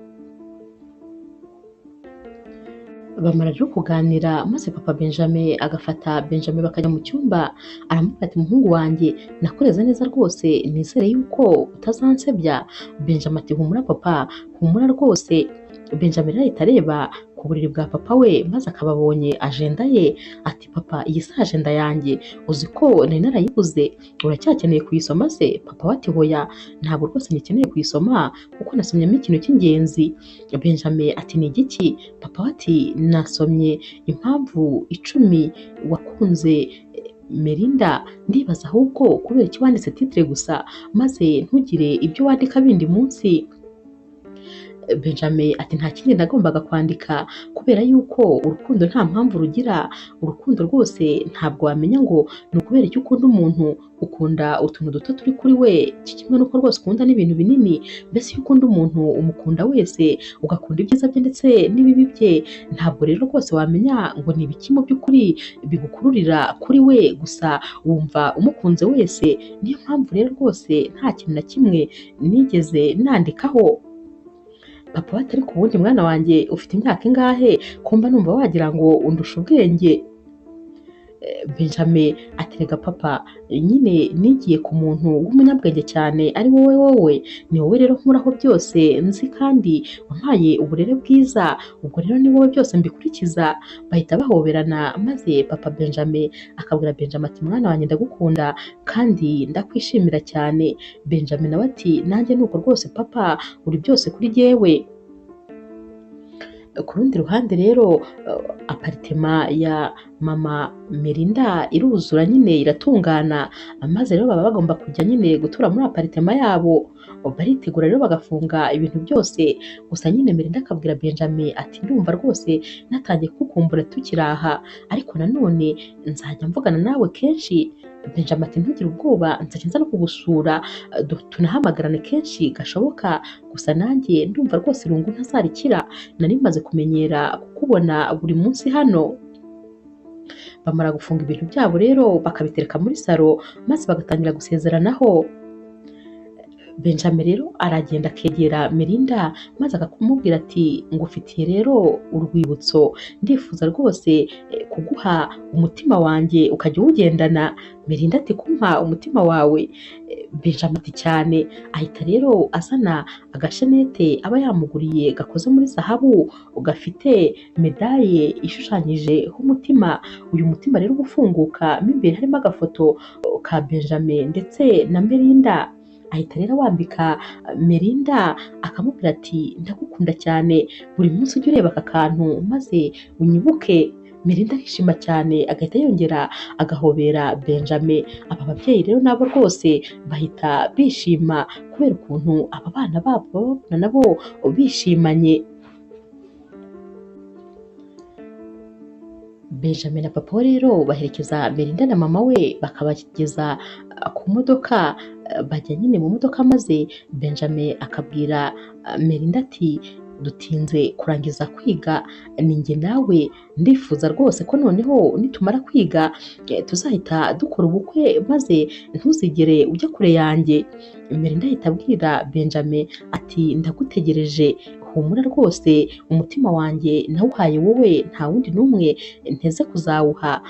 Bamara rero kuganira maze papa Benjamin agafata Benjamin bakajya mu cyumba, aramubwira ati muhungu wanjye nakureze neza rwose, nizere yuko utazansebya. Benjamin ati humura papa, humura rwose. Benjamin rero ahita areba ku buriri bwa papa we maze akaba abonye ajenda ye, ati papa iyi si ajenda yanjye, uzi ko nari narayibuze, uracyakeneye kuyisoma se? Papa we ati hoya ntabwo rwose ngikeneye kuyisoma kuko nasomyemo ikintu cy'ingenzi. Benjamin ati ni igiki? Papa we ati nasomye impamvu 10 wakunze Melinda, ndibaza ahubwo kubera iki wanditse titre gusa maze ntugire ibyo wandika bindi munsi. Benjamin ati nta kindi nagombaga kwandika kubera yuko urukundo nta mpamvu rugira, urukundo rwose ntabwo wamenya ngo ni ukubera icyo ukunda umuntu, ukunda utuntu duto turi kuri we kimwe nuko rwose ukunda n'ibintu binini. Mbese iyo ukunda umuntu umukunda wese, ugakunda ibyiza bye ndetse n'ibibi bye, ntabwo rero rwose wamenya ngo ni ibiki mu by'ukuri bigukururira kuri we, gusa wumva umukunze wese. Niyo mpamvu rero rwose nta kintu na kimwe nigeze nandikaho. Papa we ati ariko ubundi mwana wanjye ufite imyaka ingahe, kumba numva wagira ngo undusha ubwenge? Benjamin ati rega papa, nyine nigiye ku muntu w'umunyabwenge cyane ari wowe, ni wowe rero nkuraho byose nzi kandi wampaye uburere bwiza, ubwo rero ni wowe byose mbikurikiza. Bahita bahoberana maze papa Benjamin akabwira Benjamin ati mwana wanjye ndagukunda kandi ndakwishimira cyane. Benjamin nawe ati nanjye nuko rwose papa, uri byose kuri jyewe. Ku rundi ruhande rero aparitema ya mama Melinda iruzura nyine iratungana, maze rero baba bagomba kujya nyine gutura muri aparitema yabo. Baritegura rero bagafunga ibintu byose, gusa nyine Melinda akabwira Benjamin ati ndumva rwose natangiye kukukumbura tukiri aha, ariko nanone nzajya mvugana nawe kenshi. Benjamin ati ntugire ubwoba, nzajya nza no kugusura, tunahamagarane kenshi gashoboka, gusa nanjye ndumva rwose irungu ntazarikira, nari maze kumenyera kukubona buri munsi hano. Bamara gufunga ibintu byabo rero bakabitereka muri salo maze bagatangira gusezeranaho. Benjamin rero aragenda akegera Melinda maze akamubwira ati ngufitiye rero urwibutso, ndifuza rwose kuguha umutima wanjye ukajya uwugendana. Melinda ati kumpa umutima wawe? Benjamin ati cyane. Ahita rero azana agashenete aba yamuguriye gakoze muri zahabu, gafite medaye ishushanyijeho umutima. Uyu mutima rero uba ufunguka mo imbere harimo agafoto ka Benjamin ndetse na Melinda. Ahita rero wambika Melinda akamubwira ati ndagukunda cyane, buri munsi ujye ureba aka kantu maze unyibuke. Melinda arishima cyane agahita yongera agahobera Benjamin. Aba babyeyi rero nabo rwose bahita bishima kubera ukuntu aba bana babo babona nabo bishimanye. Benjamin na papa we rero baherekeza Melinda na mama we bakabageza ku modoka, bajya nyine mu modoka maze Benjamin akabwira Melinda ati dutinze kurangiza kwiga, ninjye nawe ndifuza rwose ko noneho nitumara kwiga tuzahita dukora ubukwe maze ntuzigere ujya kure yanjye. Melinda ahita abwira Benjamin ati ndagutegereje, humura rwose umutima wanjye nawuhaye wowe, nta wundi n'umwe nteze kuzawuha.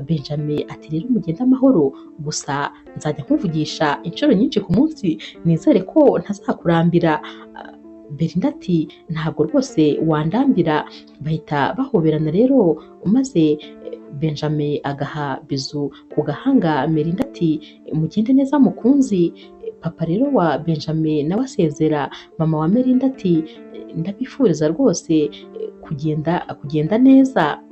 Benjamin ati rero mugende amahoro, gusa nzajya nkuvugisha inshuro nyinshi ku munsi, nizere ko ntazakurambira. Melinda ati ntabwo rwose wandambira. Bahita bahoberana rero maze Benjamin agaha bizu ku gahanga Melinda ati mugende neza mukunzi. Papa rero wa Benjamin nawe asezera mama wa Melinda ati ndabifuriza rwose kugenda neza.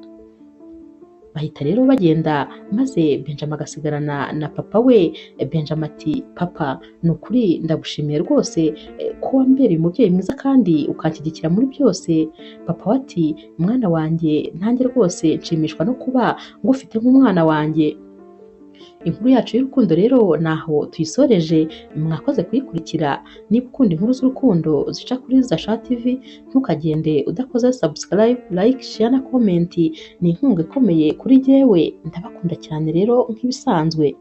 Bahita rero bagenda maze Benjamin agasigarana na papa we. Benjamin ati papa ni ukuri ndagushimiye rwose ko wambereye umubyeyi mwiza kandi ukanshyigikira muri byose. Papa we ati mwana wanjye nanjye rwose nshimishwa no kuba ngufite nk'umwana wanjye. Inkuru yacu y'urukundo rero naho tuyisoreje, mwakoze kuyikurikira. Niba ukunda inkuru z'urukundo zica kuri Zasha TV, ntukagende udakoze subscribe, like, share na comment. Ni inkunga ikomeye kuri jyewe. Ndabakunda cyane rero nk'ibisanzwe.